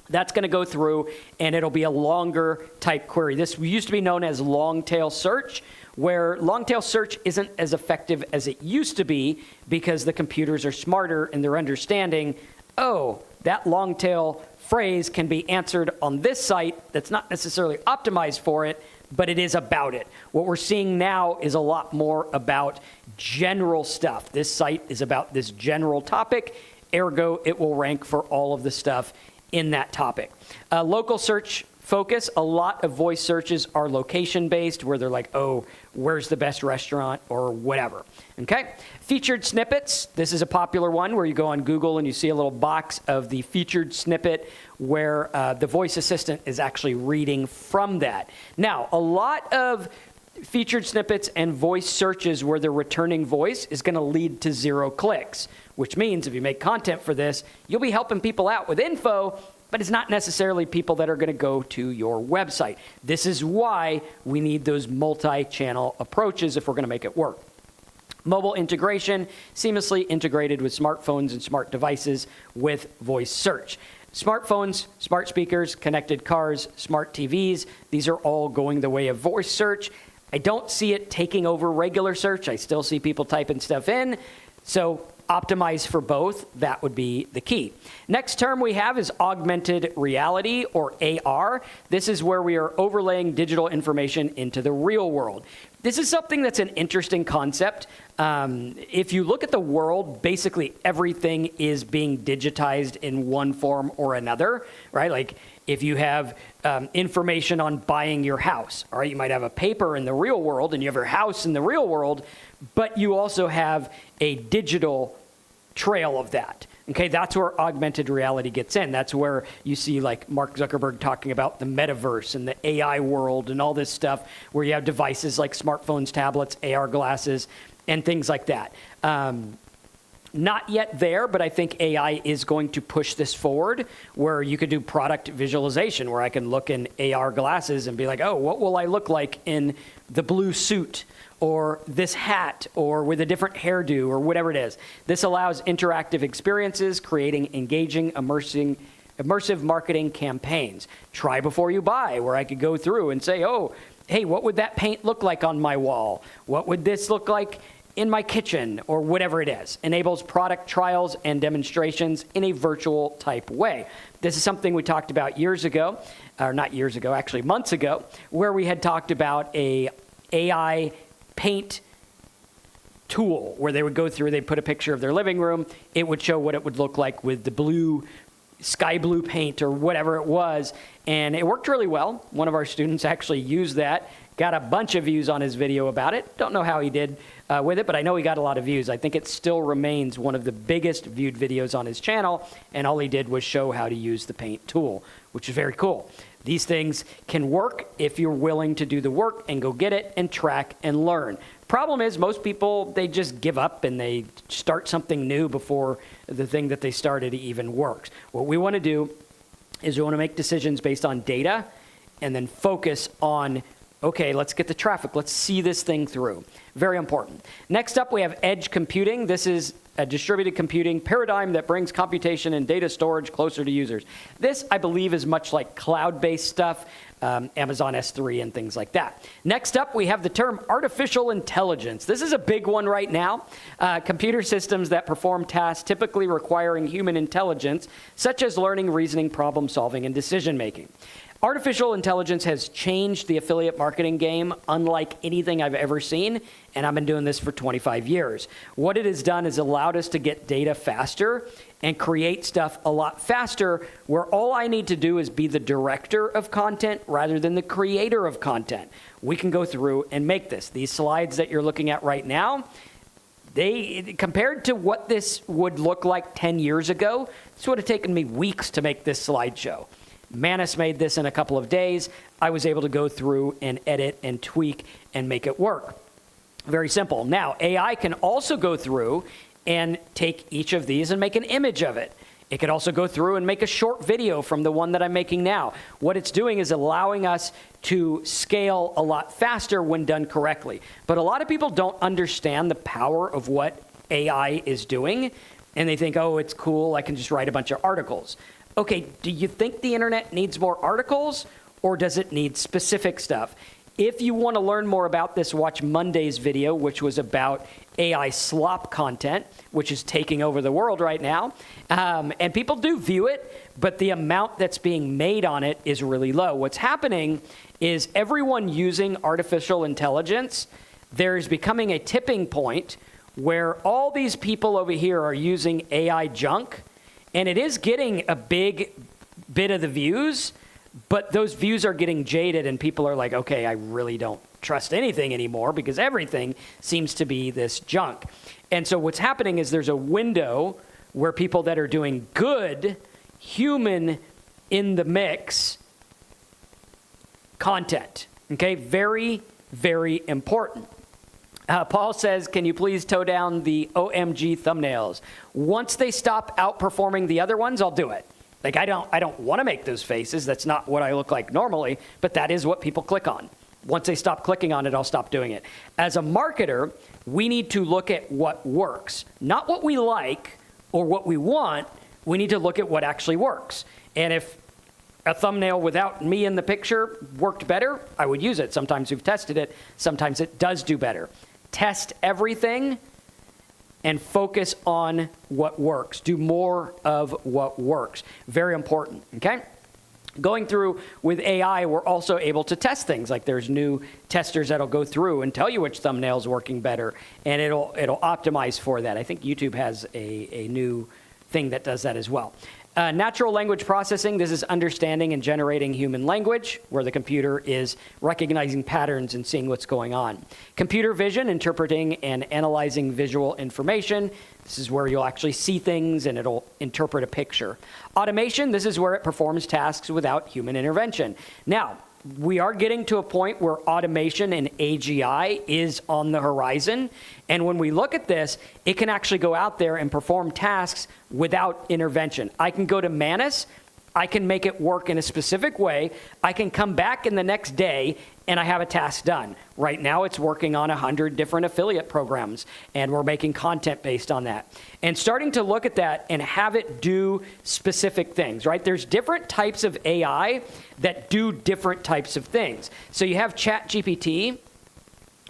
Speaker 2: That's going to go through, and it'll be a longer type query. This used to be known as long tail search, where long tail search isn't as effective as it used to be because the computers are smarter and they're understanding, oh, that long tail phrase can be answered on this site that's not necessarily optimized for it, but it is about it. What we're seeing now is a lot more about general stuff. This site is about this general topic, ergo it will rank for all of the stuff in that topic. Local search focus, a lot of voice searches are location-based, where they're like, oh, where's the best restaurant or whatever, okay? Featured snippets, this is a popular one where you go on Google and you see a little box of the featured snippet where the voice assistant is actually reading from that. Now, a lot of featured snippets and voice searches where they're returning voice is going to lead to 0 clicks, which means if you make content for this, you'll be helping people out with info, but it's not necessarily people that are going to go to your website. This is why we need those multi-channel approaches if we're going to make it work. Mobile integration, seamlessly integrated with smartphones and smart devices with voice search. Smartphones, smart speakers, connected cars, smart TVs, these are all going the way of voice search. I don't see it taking over regular search. I still see people typing stuff in. So optimize for both, that would be the key. Next term we have is augmented reality, or AR. This is where we are overlaying digital information into the real world. This is something that's an interesting concept. If you look at the world, basically everything is being digitized in one form or another, right? Like if you have information on buying your house, all right, you might have a paper in the real world and you have your house in the real world, but you also have a digital trail of that. Okay, that's where augmented reality gets in. That's where you see like Mark Zuckerberg talking about the metaverse and the AI world and all this stuff where you have devices like smartphones, tablets, AR glasses, and things like that. Not yet there, but I think AI is going to push this forward where you could do product visualization where I can look in AR glasses and be like, oh, what will I look like in the blue suit or this hat or with a different hairdo or whatever it is. This allows interactive experiences, creating engaging, immersive marketing campaigns. Try before you buy, where I could go through and say, oh, hey, what would that paint look like on my wall? What would this look like in my kitchen, or whatever it is. Enables product trials and demonstrations in a virtual type way. This is something we talked about years ago, or not years ago, actually months ago, where we had talked about a AI paint tool where they would go through, they'd put a picture of their living room, it would show what it would look like with the blue, sky blue paint or whatever it was, and it worked really well. One of our students actually used that, got a bunch of views on his video about it. Don't know how he did with it, but I know he got a lot of views. I think it still remains one of the biggest viewed videos on his channel, and all he did was show how to use the paint tool, which is very cool. These things can work if you're willing to do the work and go get it and track and learn. Problem is, most people, they just give up and they start something new before the thing that they started even works. What we want to do is we want to make decisions based on data and then focus on, okay, let's get the traffic. Let's see this thing through. Very important. Next up, we have edge computing. This is a distributed computing paradigm that brings computation and data storage closer to users. This, I believe, is much like cloud-based stuff, Amazon S3 and things like that. Next up, we have the term artificial intelligence. This is a big one right now. Computer systems that perform tasks typically requiring human intelligence, such as learning, reasoning, problem solving, and decision making. Artificial intelligence has changed the affiliate marketing game unlike anything I've ever seen, and I've been doing this for 25 years. What it has done is allowed us to get data faster and create stuff a lot faster, where all I need to do is be the director of content rather than the creator of content. We can go through and make this. These slides that you're looking at right now, they, compared to what this would look like 10 years ago, this would have taken me weeks to make this slideshow. Manus made this in a couple of days. I was able to go through and edit and tweak and make it work. Very simple. Now, AI can also go through and take each of these and make an image of it. It could also go through and make a short video from the one that I'm making now. What it's doing is allowing us to scale a lot faster when done correctly. But a lot of people don't understand the power of what AI is doing, and they think, oh, it's cool, I can just write a bunch of articles. Okay, do you think the internet needs more articles, or does it need specific stuff? If you want to learn more about this, watch Monday's video, which was about AI slop content, which is taking over the world right now. And people do view it, but the amount that's being made on it is really low. What's happening is everyone using artificial intelligence, there's becoming a tipping point where all these people over here are using AI junk, and it is getting a big bit of the views, but those views are getting jaded and people are like, okay, I really don't trust anything anymore because everything seems to be this junk. And so what's happening is there's a window where people that are doing good, human in the mix content, okay? Very, very important. Paul says, can you please toe down the OMG thumbnails? Once they stop outperforming the other ones, I'll do it. Like, I don't want to make those faces. That's not what I look like normally, but that is what people click on. Once they stop clicking on it, I'll stop doing it. As a marketer, we need to look at what works, not what we like or what we want. We need to look at what actually works. And if a thumbnail without me in the picture worked better, I would use it. Sometimes we've tested it. Sometimes it does do better. Test everything and focus on what works. Do more of what works. Very important, okay? Going through with AI, we're also able to test things. Like there's new testers that'll go through and tell you which thumbnail's working better, and it'll optimize for that. I think YouTube has a new thing that does that as well. Natural language processing, this is understanding and generating human language, where the computer is recognizing patterns and seeing what's going on. Computer vision, interpreting and analyzing visual information. This is where you'll actually see things and it'll interpret a picture. Automation, this is where it performs tasks without human intervention. Now, we are getting to a point where automation and AGI is on the horizon. And when we look at this, it can actually go out there and perform tasks without intervention. I can go to Manus, I can make it work in a specific way. I can come back in the next day and I have a task done. Right now it's working on 100 different affiliate programs and we're making content based on that. And starting to look at that and have it do specific things, right? There's different types of AI that do different types of things. So you have ChatGPT,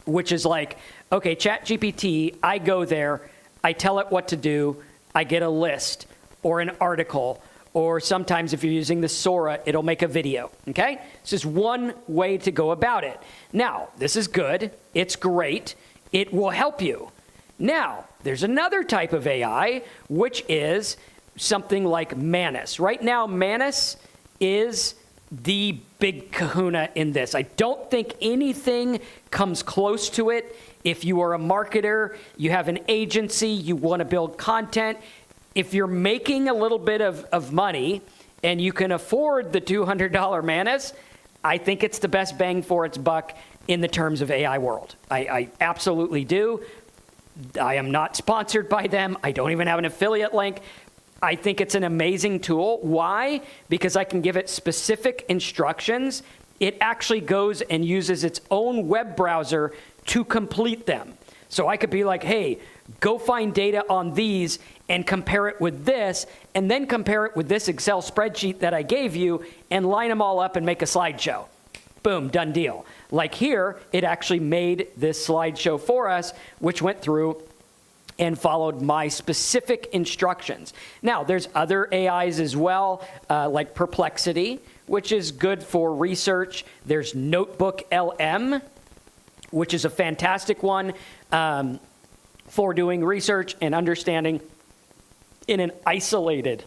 Speaker 2: which is like, okay, ChatGPT, I go there, I tell it what to do, I get a list or an article, or sometimes if you're using the Sora, it'll make a video, okay? This is one way to go about it. Now, this is good, it's great, it will help you. Now, there's another type of AI, which is something like Manus. Right now, Manus is the big kahuna in this. I don't think anything comes close to it. If you are a marketer, you have an agency, you want to build content, if you're making a little bit of money and you can afford the $200 Manus, I think it's the best bang for its buck in the terms of AI world. I absolutely do. I am not sponsored by them. I don't even have an affiliate link. I think it's an amazing tool. Why? Because I can give it specific instructions. It actually goes and uses its own web browser to complete them. So I could be like, hey, go find data on these and compare it with this, and then compare it with this Excel spreadsheet that I gave you, and line them all up and make a slideshow. Boom, done deal. Like here, it actually made this slideshow for us, which went through and followed my specific instructions. Now, there's other AIs as well, like Perplexity, which is good for research. There's Notebook LM, which is a fantastic one for doing research and understanding in an isolated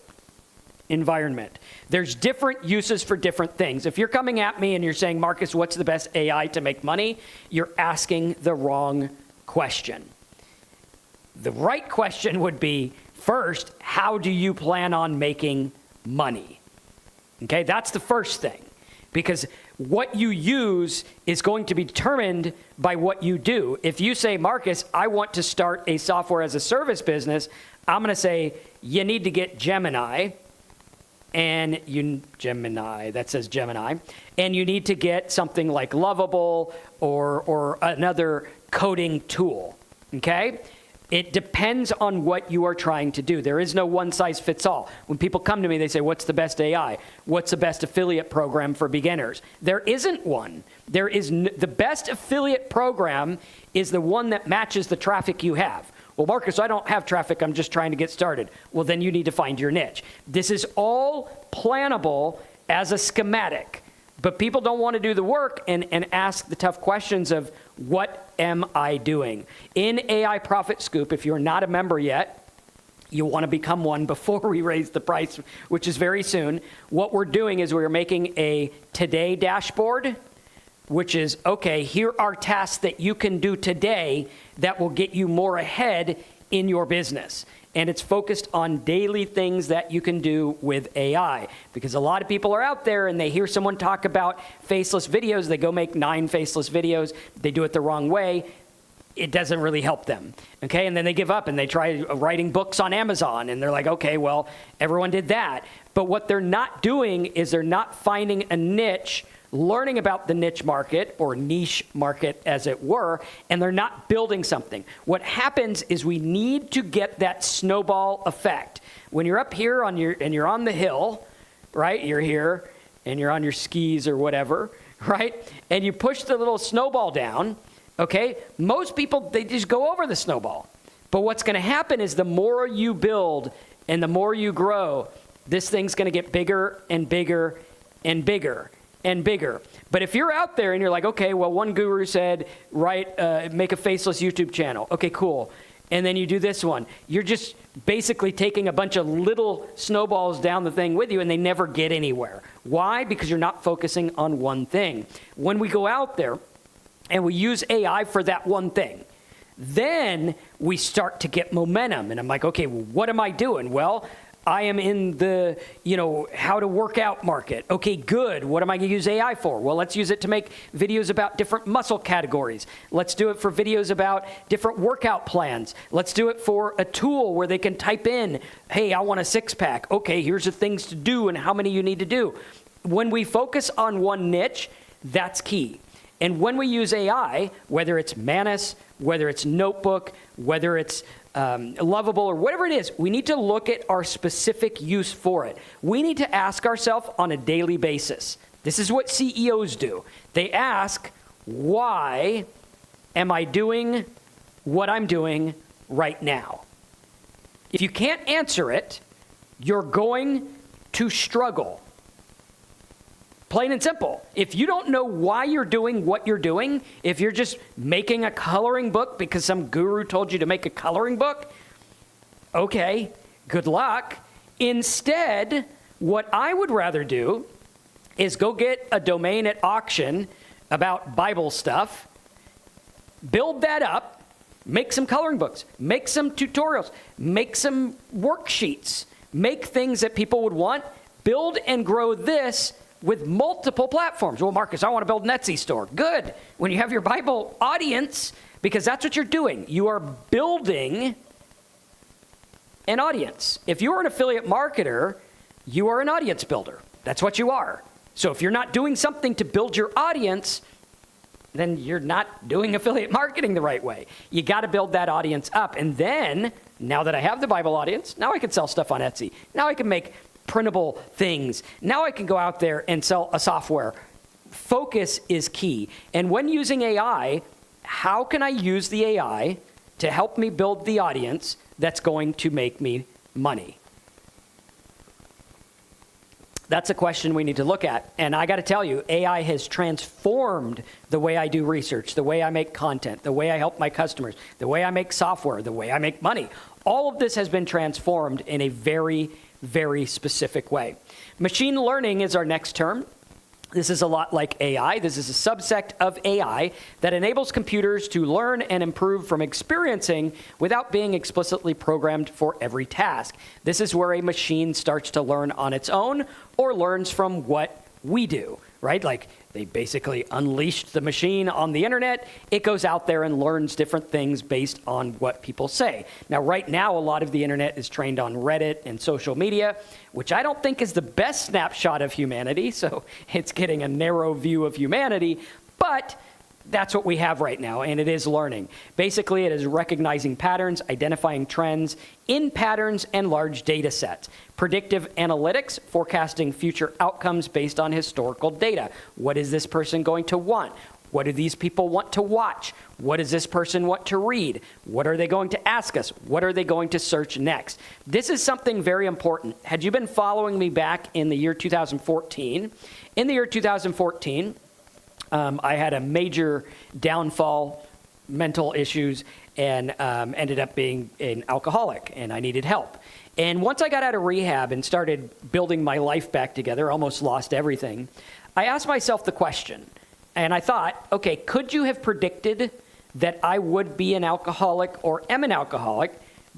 Speaker 2: environment. There's different uses for different things. If you're coming at me and you're saying, Marcus, what's the best AI to make money? You're asking the wrong question. The right question would be, first, how do you plan on making money? Okay, that's the first thing. Because what you use is going to be determined by what you do. If you say, Marcus, I want to start a software as a service business, I'm going to say, you need to get Gemini, and that says Gemini, and you need to get something like Lovable or another coding tool, okay? It depends on what you are trying to do. There is no one size fits all. When people come to me, they say, what's the best AI? What's the best affiliate program for beginners? There isn't one. The best affiliate program is the one that matches the traffic you have. Well, Marcus, I don't have traffic. I'm just trying to get started. Well, then you need to find your niche. This is all plannable as a schematic, but people don't want to do the work and ask the tough questions of, what am I doing? In AI Profit Scoop, if you're not a member yet, you want to become one before we raise the price, which is very soon. What we're doing is we're making a today dashboard, which is, okay, here are tasks that you can do today that will get you more ahead in your business. And it's focused on daily things that you can do with AI. Because a lot of people are out there and they hear someone talk about faceless videos, they go make 9 faceless videos, they do it the wrong way, it doesn't really help them, okay? And then they give up and they try writing books on Amazon and they're like, okay, well, everyone did that. But what they're not doing is they're not finding a niche, learning about the niche market or niche market as it were, and they're not building something. What happens is we need to get that snowball effect. When you're up here and you're on the hill, right? You're here and you're on your skis or whatever, right? And you push the little snowball down, okay? Most people, they just go over the snowball. But what's going to happen is the more you build and the more you grow, this thing's going to get bigger and bigger and bigger and bigger. But if you're out there and you're like, okay, well, one guru said, make a faceless YouTube channel. Okay, cool. And then you do this one. You're just basically taking a bunch of little snowballs down the thing with you, and they never get anywhere. Why? Because you're not focusing on one thing. When we go out there and we use AI for that one thing, then we start to get momentum. And I'm like, okay, well, what am I doing? Well, I am in the, how to work out market. Okay, good. What am I going to use AI for? Well, let's use it to make videos about different muscle categories. Let's do it for videos about different workout plans. Let's do it for a tool where they can type in, hey, I want a six-pack. Okay, here's the things to do and how many you need to do. When we focus on one niche, that's key. And when we use AI, whether it's Manus, whether it's Notebook, whether it's Lovable, or whatever it is, we need to look at our specific use for it. We need to ask ourselves on a daily basis. This is what CEOs do. They ask, why am I doing what I'm doing right now? If you can't answer it, you're going to struggle. Plain and simple. If you don't know why you're doing what you're doing, if you're just making a coloring book because some guru told you to make a coloring book, okay, good luck. Instead, what I would rather do is go get a domain at auction about Bible stuff, build that up, make some coloring books, make some tutorials, make some worksheets, make things that people would want, build and grow this with multiple platforms. Well, Marcus, I want to build an Etsy store. Good. When you have your Bible audience, because that's what you're doing. You are building an audience. If you are an affiliate marketer, you are an audience builder. That's what you are. So if you're not doing something to build your audience, then you're not doing affiliate marketing the right way. You got to build that audience up. And then, now that I have the Bible audience, now I can sell stuff on Etsy. Now I can make printable things. Now I can go out there and sell a software. Focus is key. And when using AI, how can I use the AI to help me build the audience that's going to make me money? That's a question we need to look at. And I got to tell you, AI has transformed the way I do research, the way I make content, the way I help my customers, the way I make software, the way I make money. All of this has been transformed in a very, very specific way. Machine learning is our next term. This is a lot like AI. This is a subsect of AI that enables computers to learn and improve from experiencing without being explicitly programmed for every task. This is where a machine starts to learn on its own or learns from what we do, right? Like they basically unleashed the machine on the internet. It goes out there and learns different things based on what people say. Now, right now, a lot of the internet is trained on Reddit and social media, which I don't think is the best snapshot of humanity. So it's getting a narrow view of humanity, but that's what we have right now, and it is learning. Basically, it is recognizing patterns, identifying trends in patterns and large data sets. Predictive analytics, forecasting future outcomes based on historical data. What is this person going to want? What do these people want to watch? What does this person want to read? What are they going to ask us? What are they going to search next? This is something very important. Had you been following me back in the year 2014, in the year 2014, I had a major downfall, mental issues, and ended up being an alcoholic, and I needed help. And once I got out of rehab and started building my life back together, almost lost everything, I asked myself the question, and I thought, okay, could you have predicted that I would be an alcoholic or am an alcoholic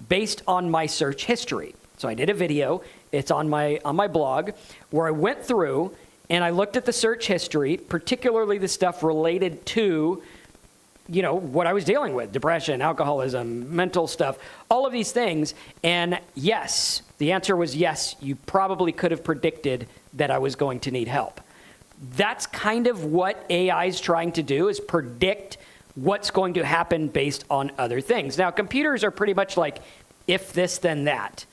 Speaker 2: based on my search history? So I did a video, it's on my blog, where I went through and I looked at the search history, particularly the stuff related to, what I was dealing with, depression, alcoholism, mental stuff, all of these things. And yes, the answer was yes, you probably could have predicted that I was going to need help. That's kind of what AI is trying to do, is predict what's going to happen based on other things. Now, computers are pretty much like, if this, then that.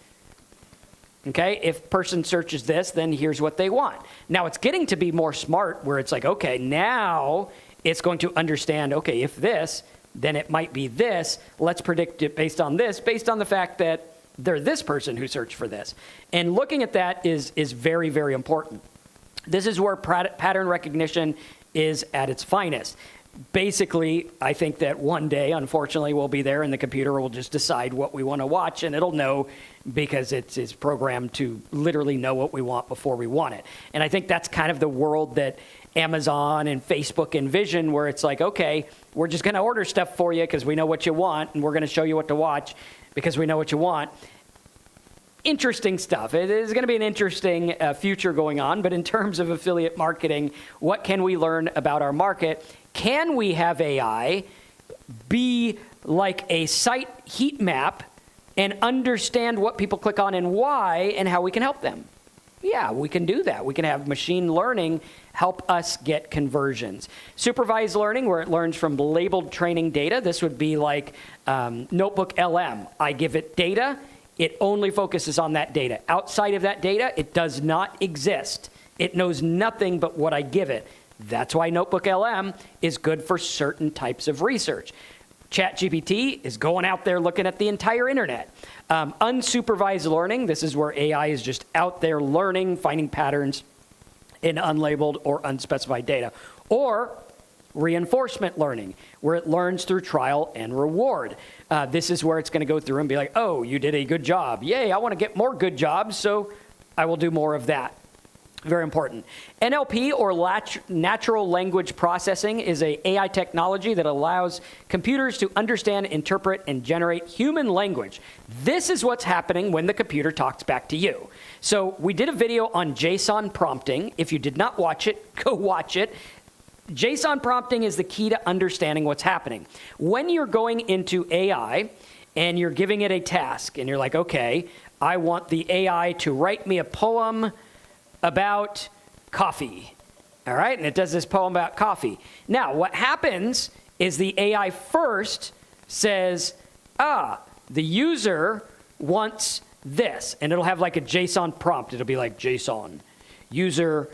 Speaker 2: Okay, if person searches this, then here's what they want. Now it's getting to be more smart where it's like, okay, now it's going to understand, okay, if this, then it might be this. Let's predict it based on this, based on the fact that they're this person who searched for this. And looking at that is very, very important. This is where pattern recognition is at its finest. Basically, I think that one day, unfortunately, we'll be there and the computer will just decide what we want to watch, and it'll know because it's programmed to literally know what we want before we want it. And I think that's kind of the world that Amazon and Facebook envision, where it's like, okay, we're just going to order stuff for you because we know what you want, and we're going to show you what to watch because we know what you want. Interesting stuff. It is going to be an interesting future going on, but in terms of affiliate marketing, what can we learn about our market? Can we have AI be like a site heat map and understand what people click on and why and how we can help them? Yeah, we can do that. We can have machine learning help us get conversions. Supervised learning, where it learns from labeled training data. This would be like Notebook LM. I give it data. It only focuses on that data. Outside of that data, it does not exist. It knows nothing but what I give it. That's why Notebook LM is good for certain types of research. ChatGPT is going out there looking at the entire internet. Unsupervised learning, this is where AI is just out there learning, finding patterns in unlabeled or unspecified data. Or reinforcement learning, where it learns through trial and reward. This is where it's going to go through and be like, oh, you did a good job. Yay, I want to get more good jobs, so I will do more of that. Very important. NLP, or natural language processing, is a AI technology that allows computers to understand, interpret, and generate human language. This is what's happening when the computer talks back to you. So we did a video on JSON prompting. If you did not watch it, go watch it. JSON prompting is the key to understanding what's happening. When you're going into AI and you're giving it a task and you're like, okay, I want the AI to write me a poem about coffee, all right? And it does this poem about coffee. Now, what happens is the AI first says, the user wants this, and it'll have like a JSON prompt. It'll be like JSON, user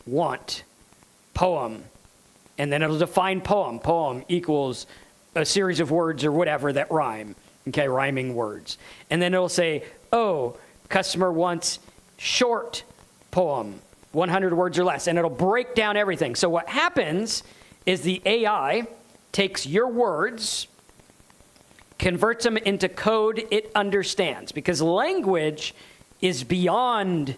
Speaker 2: want poem, and then it'll define poem. Poem equals a series of words or whatever that rhyme, okay, rhyming words. And then it'll say, oh, customer wants short poem, 100 words or less, and it'll break down everything. So what happens is the AI takes your words, converts them into code it understands, because language is beyond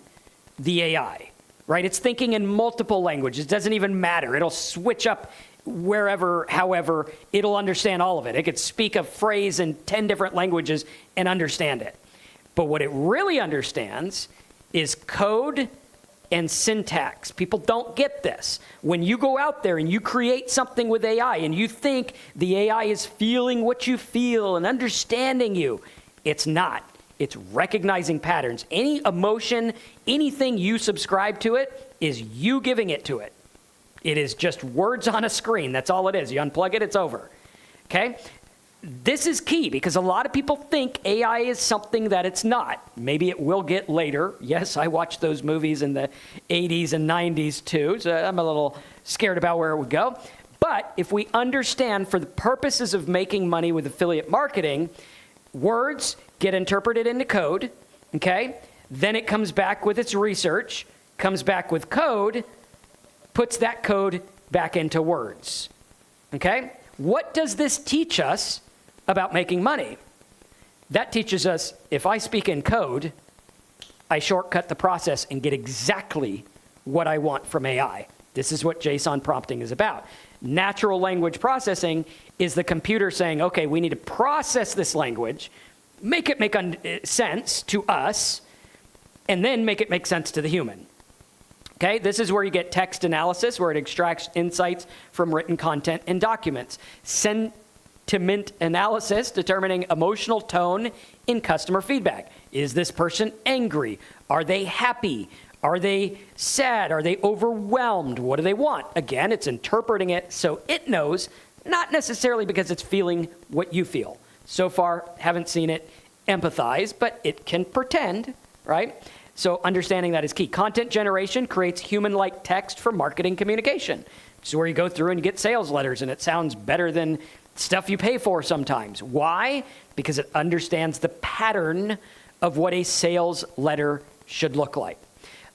Speaker 2: the AI, right? It's thinking in multiple languages. It doesn't even matter. It'll switch up wherever, however, it'll understand all of it. It could speak a phrase in 10 different languages and understand it. But what it really understands is code and syntax. People don't get this. When you go out there and you create something with AI and you think the AI is feeling what you feel and understanding you, it's not. It's recognizing patterns. Any emotion, anything you subscribe to it is you giving it to it. It is just words on a screen. That's all it is. You unplug it, it's over. Okay? This is key because a lot of people think AI is something that it's not. Maybe it will get later. Yes, I watched those movies in the 80s and 90s too, so I'm a little scared about where it would go. But if we understand, for the purposes of making money with affiliate marketing, words get interpreted into code, okay? Then it comes back with its research, comes back with code, puts that code back into words, okay? What does this teach us about making money? That teaches us, if I speak in code, I shortcut the process and get exactly what I want from AI. This is what JSON prompting is about. Natural language processing is the computer saying, okay, we need to process this language, make it make sense to us, and then make it make sense to the human. Okay, this is where you get text analysis, where it extracts insights from written content and documents. Sentiment analysis, determining emotional tone in customer feedback. Is this person angry? Are they happy? Are they sad? Are they overwhelmed? What do they want? Again, it's interpreting it so it knows, not necessarily because it's feeling what you feel. So far, haven't seen it empathize, but it can pretend, right? So understanding that is key. Content generation creates human-like text for marketing communication. So where you go through and you get sales letters and it sounds better than stuff you pay for sometimes. Why? Because it understands the pattern of what a sales letter should look like.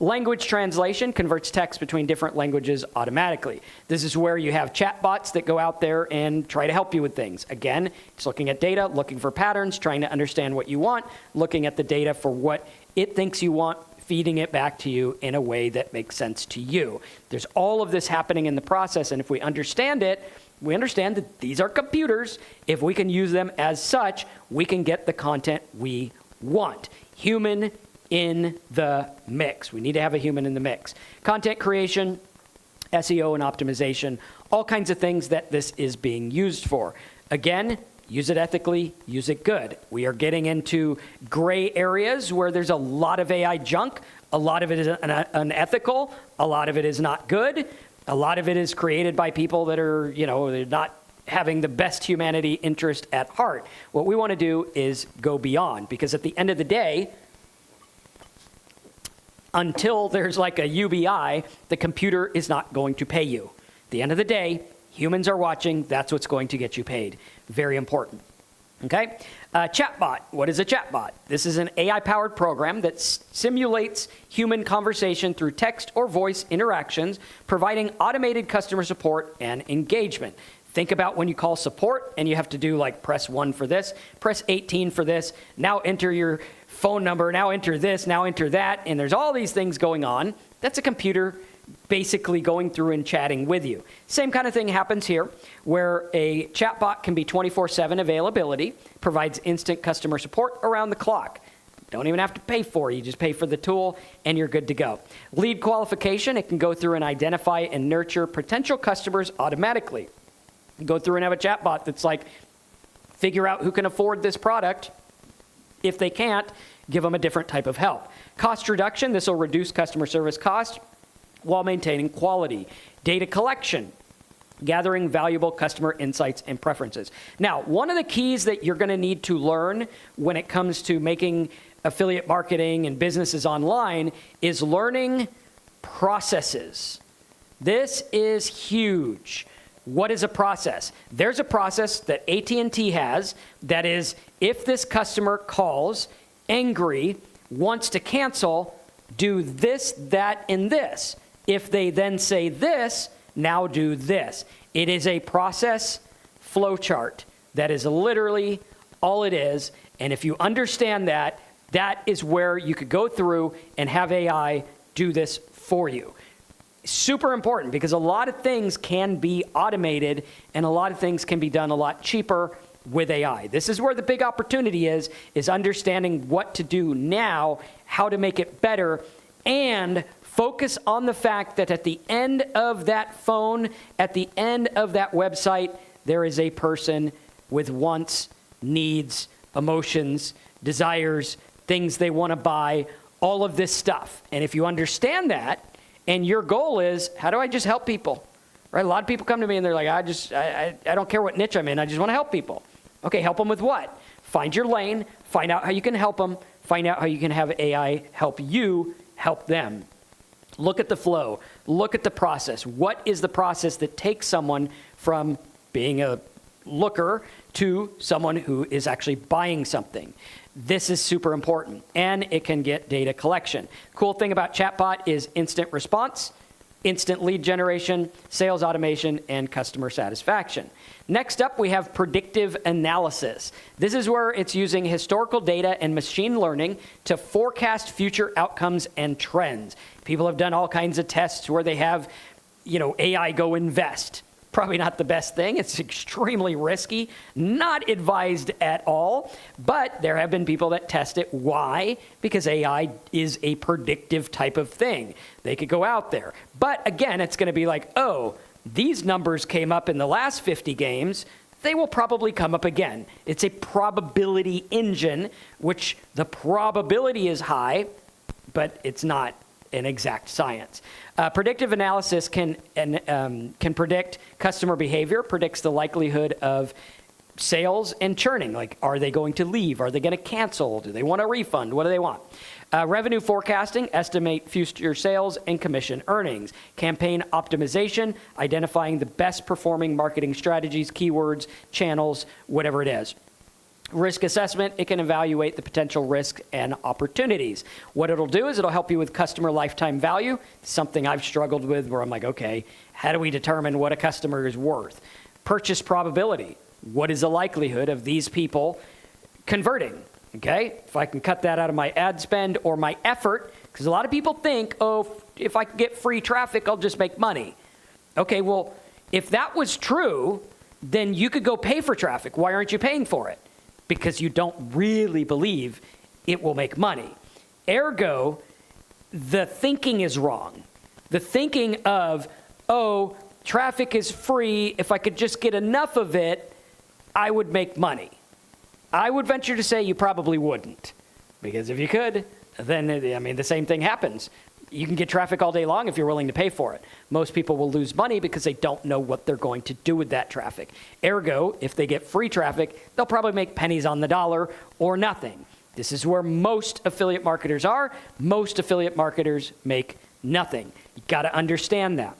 Speaker 2: Language translation converts text between different languages automatically. This is where you have chatbots that go out there and try to help you with things. Again, it's looking at data, looking for patterns, trying to understand what you want, looking at the data for what it thinks you want, feeding it back to you in a way that makes sense to you. There's all of this happening in the process, and if we understand it, we understand that these are computers. If we can use them as such, we can get the content we want. Human in the mix. We need to have a human in the mix. Content creation, SEO and optimization, all kinds of things that this is being used for. Again, use it ethically, use it good. We are getting into gray areas where there's a lot of AI junk. A lot of it is unethical. A lot of it is not good. A lot of it is created by people that are, they're not having the best humanity interest at heart. What we want to do is go beyond, because at the end of the day, until there's like a UBI, the computer is not going to pay you. At the end of the day, humans are watching. That's what's going to get you paid. Very important. Okay? Chatbot. What is a chatbot? This is an AI-powered program that simulates human conversation through text or voice interactions, providing automated customer support and engagement. Think about when you call support and you have to do like press 1 for this, press 18 for this, now enter your phone number, now enter this, now enter that, and there's all these things going on. That's a computer basically going through and chatting with you. Same kind of thing happens here, where a chatbot can be 24/7 availability, provides instant customer support around the clock. Don't even have to pay for it. You just pay for the tool and you're good to go. Lead qualification, it can go through and identify and nurture potential customers automatically. Go through and have a chatbot that's like, figure out who can afford this product. If they can't, give them a different type of help. Cost reduction, this will reduce customer service costs while maintaining quality. Data collection, gathering valuable customer insights and preferences. Now, one of the keys that you're going to need to learn when it comes to making affiliate marketing and businesses online is learning processes. This is huge. What is a process? There's a process that AT&T has that is, if this customer calls angry, wants to cancel, do this, that, and this. If they then say this, now do this. It is a process flow chart. That is literally all it is. And if you understand that, that is where you could go through and have AI do this for you. Super important, because a lot of things can be automated and a lot of things can be done a lot cheaper with AI. This is where the big opportunity is understanding what to do now, how to make it better, and focus on the fact that at the end of that phone, at the end of that website, there is a person with wants, needs, emotions, desires, things they want to buy, all of this stuff. And if you understand that, and your goal is, how do I just help people? Right? A lot of people come to me and they're like, I don't care what niche I'm in. I just want to help people. Okay, help them with what? Find your lane. Find out how you can help them. Find out how you can have AI help you help them. Look at the flow. Look at the process. What is the process that takes someone from being a looker to someone who is actually buying something? This is super important, and it can get data collection. Cool thing about chatbot is instant response, instant lead generation, sales automation, and customer satisfaction. Next up, we have predictive analysis. This is where it's using historical data and machine learning to forecast future outcomes and trends. People have done all kinds of tests where they have, AI go invest. Probably not the best thing. It's extremely risky, not advised at all, but there have been people that test it. Why? Because AI is a predictive type of thing. They could go out there. But again, it's going to be like, oh, these numbers came up in the last 50 games. They will probably come up again. It's a probability engine, which the probability is high, but it's not an exact science. Predictive analysis can predict customer behavior, predicts the likelihood of sales and churning. Like, are they going to leave? Are they going to cancel? Do they want a refund? What do they want? Revenue forecasting, estimate future sales and commission earnings. Campaign optimization, identifying the best performing marketing strategies, keywords, channels, whatever it is. Risk assessment, it can evaluate the potential risks and opportunities. What it'll do is it'll help you with customer lifetime value, something I've struggled with where I'm like, okay, how do we determine what a customer is worth? Purchase probability, what is the likelihood of these people converting? Okay, if I can cut that out of my ad spend or my effort, because a lot of people think, oh, if I can get free traffic, I'll just make money. Okay, well, if that was true, then you could go pay for traffic. Why aren't you paying for it? Because you don't really believe it will make money. Ergo, the thinking is wrong. The thinking of, oh, traffic is free. If I could just get enough of it, I would make money. I would venture to say you probably wouldn't. Because if you could, then, the same thing happens. You can get traffic all day long if you're willing to pay for it. Most people will lose money because they don't know what they're going to do with that traffic. Ergo, if they get free traffic, they'll probably make pennies on the dollar or nothing. This is where most affiliate marketers are. Most affiliate marketers make nothing. You got to understand that.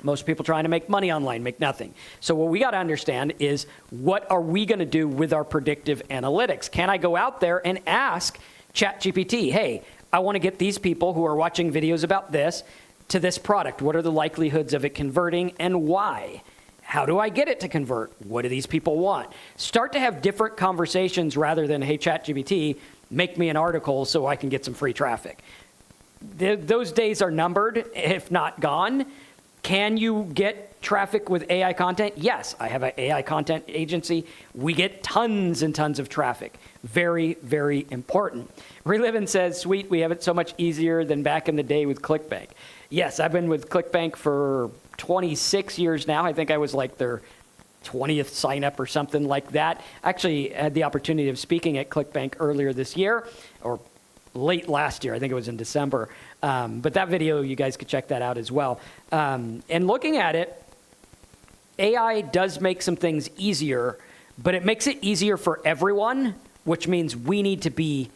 Speaker 2: Most people trying to make money online make nothing. So what we got to understand is, what are we going to do with our predictive analytics? Can I go out there and ask ChatGPT, hey, I want to get these people who are watching videos about this to this product. What are the likelihoods of it converting and why? How do I get it to convert? What do these people want? Start to have different conversations rather than, hey, ChatGPT, make me an article so I can get some free traffic. Those days are numbered, if not gone. Can you get traffic with AI content? Yes, I have an AI content agency. We get tons and tons of traffic. Very, very important. Relivin says, sweet, we have it so much easier than back in the day with ClickBank. Yes, I've been with ClickBank for 26 years now. I think I was like their 20th sign up or something like that. Actually had the opportunity of speaking at ClickBank earlier this year, or late last year. I think it was in December. But that video, you guys could check that out as well. And looking at it, AI does make some things easier, but it makes it easier for everyone, which means we need to be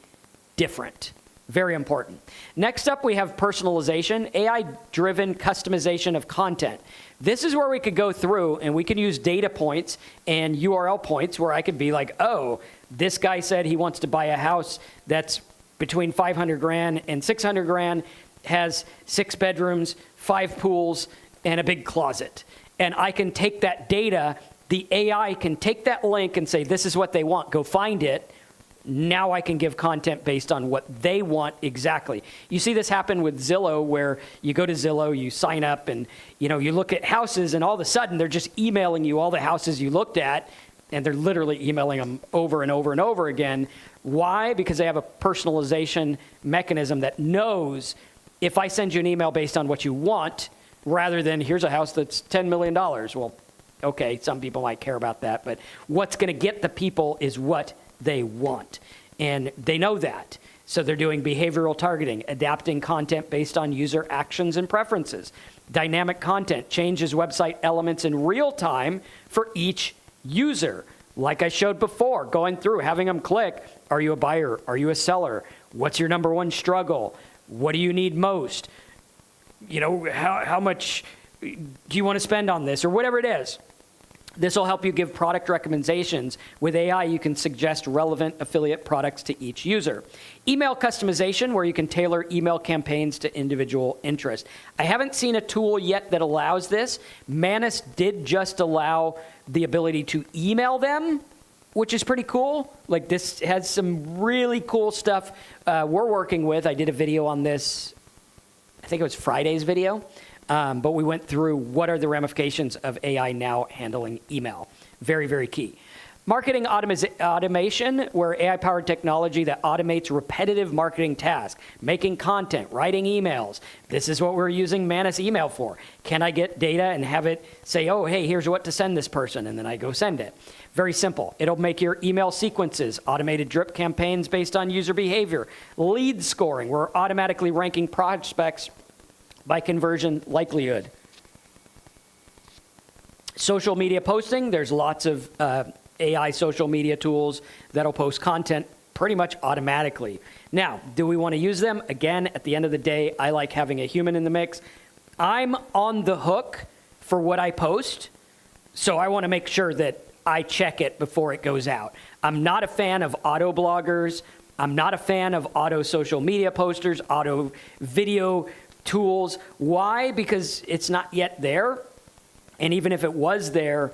Speaker 2: different. Very important. Next up, we have personalization, AI-driven customization of content. This is where we could go through and we can use data points and URL points where I could be like, oh, this guy said he wants to buy a house that's between 500 grand and 600 grand, has 6 bedrooms, 5 pools, and a big closet. And I can take that data, the AI can take that link and say, this is what they want, go find it. Now I can give content based on what they want exactly. You see this happen with Zillow, where you go to Zillow, you sign up, and you look at houses, and all of a sudden they're just emailing you all the houses you looked at, and they're literally emailing them over and over and over again. Why? Because they have a personalization mechanism that knows if I send you an email based on what you want, rather than here's a house that's $10 million. Well, okay, some people might care about that, but what's going to get the people is what they want. And they know that. So they're doing behavioral targeting, adapting content based on user actions and preferences. Dynamic content changes website elements in real time for each user. Like I showed before, going through, having them click, are you a buyer? Are you a seller? What's your number one struggle? What do you need most? How much do you want to spend on this, or whatever it is? This will help you give product recommendations. With AI, you can suggest relevant affiliate products to each user. Email customization, where you can tailor email campaigns to individual interest. I haven't seen a tool yet that allows this. Manus did just allow the ability to email them, which is pretty cool. Like, this has some really cool stuff we're working with. I did a video on this, I think it was Friday's video. But we went through what are the ramifications of AI now handling email. Very, very key. Marketing automation, where AI-powered technology that automates repetitive marketing tasks, making content, writing emails. This is what we're using Manus email for. Can I get data and have it say, oh, hey, here's what to send this person, and then I go send it. Very simple. It'll make your email sequences, automated drip campaigns based on user behavior, lead scoring, we're automatically ranking prospects by conversion likelihood. Social media posting, there's lots of AI social media tools that'll post content pretty much automatically. Now, do we want to use them? Again, at the end of the day, I like having a human in the mix. I'm on the hook for what I post, so I want to make sure that I check it before it goes out. I'm not a fan of auto bloggers. I'm not a fan of auto social media posters, auto video tools. Why? Because it's not yet there. And even if it was there,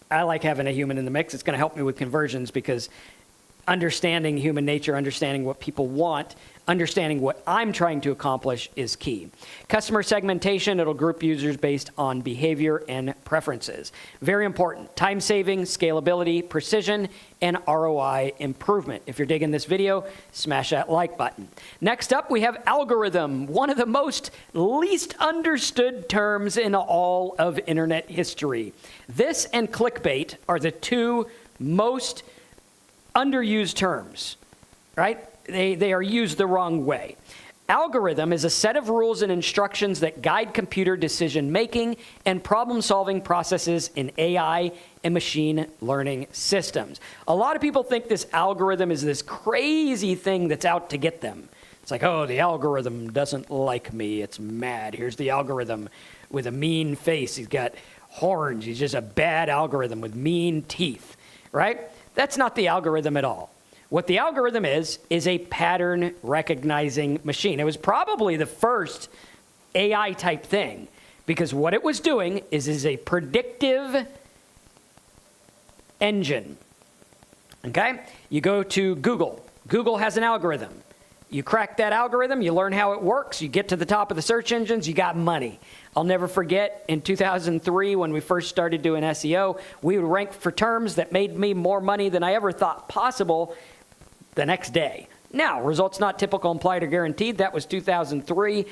Speaker 2: I like having a human in the mix. It's going to help me with conversions because understanding human nature, understanding what people want, understanding what I'm trying to accomplish is key. Customer segmentation, it'll group users based on behavior and preferences. Very important. Time saving, scalability, precision, and ROI improvement. If you're digging this video, smash that like button. Next up, we have algorithm, one of the most least understood terms in all of internet history. This and clickbait are the two most underused terms, right? They are used the wrong way. Algorithm is a set of rules and instructions that guide computer decision-making and problem-solving processes in AI and machine learning systems. A lot of people think this algorithm is this crazy thing that's out to get them. It's like, oh, the algorithm doesn't like me. It's mad. Here's the algorithm with a mean face. He's got horns. He's just a bad algorithm with mean teeth, right? That's not the algorithm at all. What the algorithm is a pattern recognizing machine. It was probably the first AI type thing because what it was doing is a predictive engine. Okay? You go to Google. Google has an algorithm. You crack that algorithm, you learn how it works, you get to the top of the search engines, you got money. I'll never forget in 2003 when we first started doing SEO, we would rank for terms that made me more money than I ever thought possible the next day. Now, results not typical, implied, or guaranteed. That was 2003.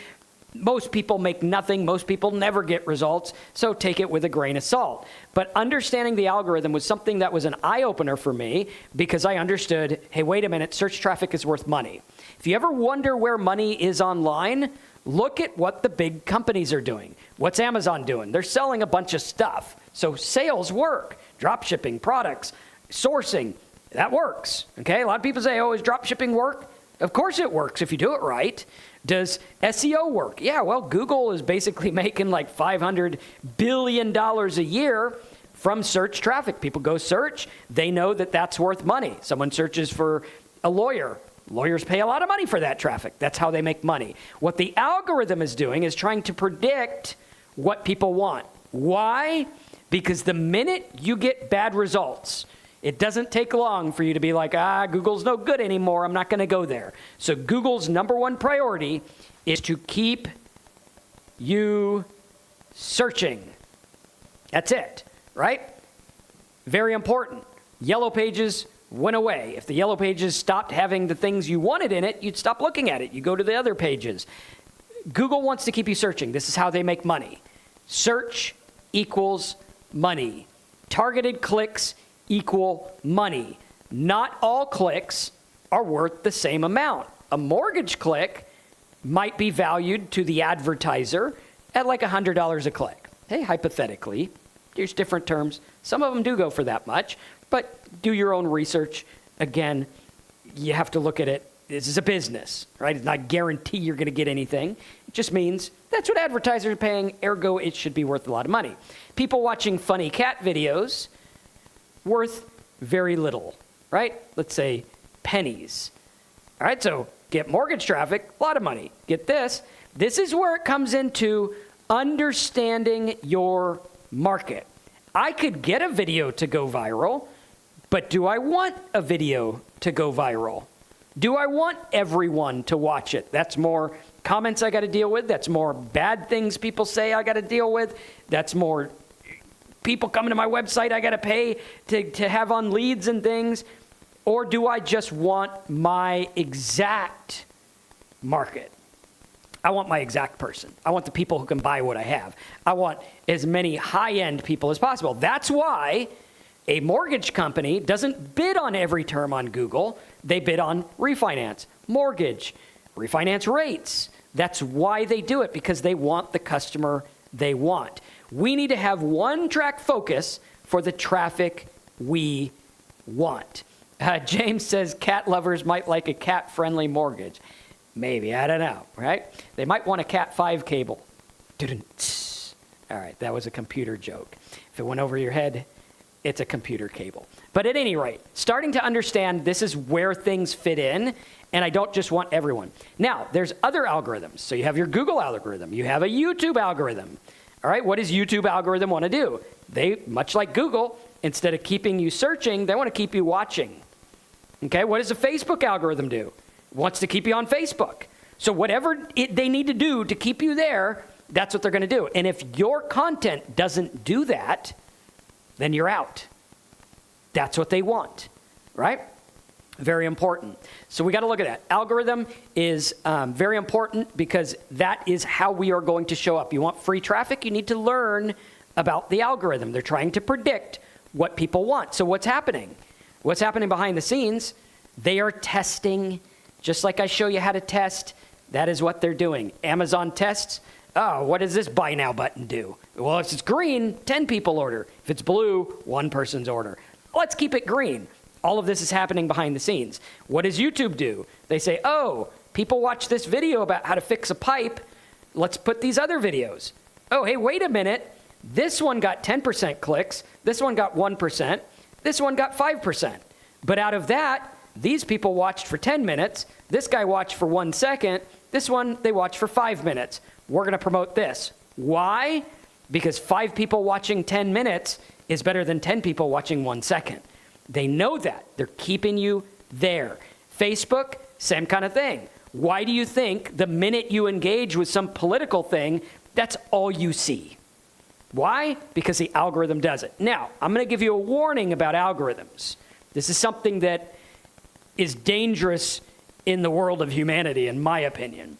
Speaker 2: Most people make nothing. Most people never get results, so take it with a grain of salt. But understanding the algorithm was something that was an eye-opener for me because I understood, hey, wait a minute, search traffic is worth money. If you ever wonder where money is online, look at what the big companies are doing. What's Amazon doing? They're selling a bunch of stuff. So sales work, drop shipping, products, sourcing, that works. Okay, a lot of people say, oh, is drop shipping work? Of course it works if you do it right. Does SEO work? Yeah, well, Google is basically making like $500 billion a year from search traffic. People go search. They know that that's worth money. Someone searches for a lawyer. Lawyers pay a lot of money for that traffic. That's how they make money. What the algorithm is doing is trying to predict what people want. Why? Because the minute you get bad results, it doesn't take long for you to be like, Google's no good anymore. I'm not going to go there. So Google's number one priority is to keep you searching. That's it, right? Very important. Yellow pages went away. If the yellow pages stopped having the things you wanted in it, you'd stop looking at it. You go to the other pages. Google wants to keep you searching. This is how they make money. Search equals money. Targeted clicks equal money. Not all clicks are worth the same amount. A mortgage click might be valued to the advertiser at like $100 a click. Hey, hypothetically, there's different terms. Some of them do go for that much, but do your own research. Again, you have to look at it. This is a business, right? It's not guarantee you're going to get anything. It just means that's what advertisers are paying, ergo it should be worth a lot of money. People watching funny cat videos, worth very little, right? Let's say pennies. All right, so get mortgage traffic, a lot of money. Get this. This is where it comes into understanding your market. I could get a video to go viral, but do I want a video to go viral? Do I want everyone to watch it? That's more comments I got to deal with. That's more bad things people say I got to deal with. That's more people coming to my website I got to pay to have on leads and things. Or do I just want my exact market? I want my exact person. I want the people who can buy what I have. I want as many high-end people as possible. That's why a mortgage company doesn't bid on every term on Google. They bid on refinance, mortgage, refinance rates. That's why they do it, because they want the customer they want. We need to have one-track focus for the traffic we want. James says cat lovers might like a cat-friendly mortgage. Maybe, I don't know, right? They might want a Cat 5 cable. All right, that was a computer joke. If it went over your head, it's a computer cable. But at any rate, starting to understand this is where things fit in, and I don't just want everyone. Now, there's other algorithms. So you have your Google algorithm. You have a YouTube algorithm. All right, what does YouTube algorithm want to do? They, much like Google, instead of keeping you searching, they want to keep you watching. Okay, what does the Facebook algorithm do? It wants to keep you on Facebook. So whatever they need to do to keep you there, that's what they're going to do. And if your content doesn't do that, then you're out. That's what they want, right? Very important. So we got to look at that. Algorithm is very important because that is how we are going to show up. You want free traffic, you need to learn about the algorithm. They're trying to predict what people want. So what's happening? What's happening behind the scenes? They are testing, just like I show you how to test. That is what they're doing. Amazon tests. Oh, what does this buy now button do? Well, if it's green, 10 people order. If it's blue, 1 person's order. Let's keep it green. All of this is happening behind the scenes. What does YouTube do? They say, oh, people watch this video about how to fix a pipe. Let's put these other videos. Oh, hey, wait a minute. This one got 10% clicks. This one got 1%. This one got 5%. But out of that, these people watched for 10 minutes. This guy watched for 1 second. This one, they watched for 5 minutes. We're going to promote this. Why? Because 5 people watching 10 minutes is better than 10 people watching 1 second. They know that. They're keeping you there. Facebook, same kind of thing. Why do you think the minute you engage with some political thing, that's all you see? Why? Because the algorithm does it. Now, I'm going to give you a warning about algorithms. This is something that is dangerous in the world of humanity, in my opinion.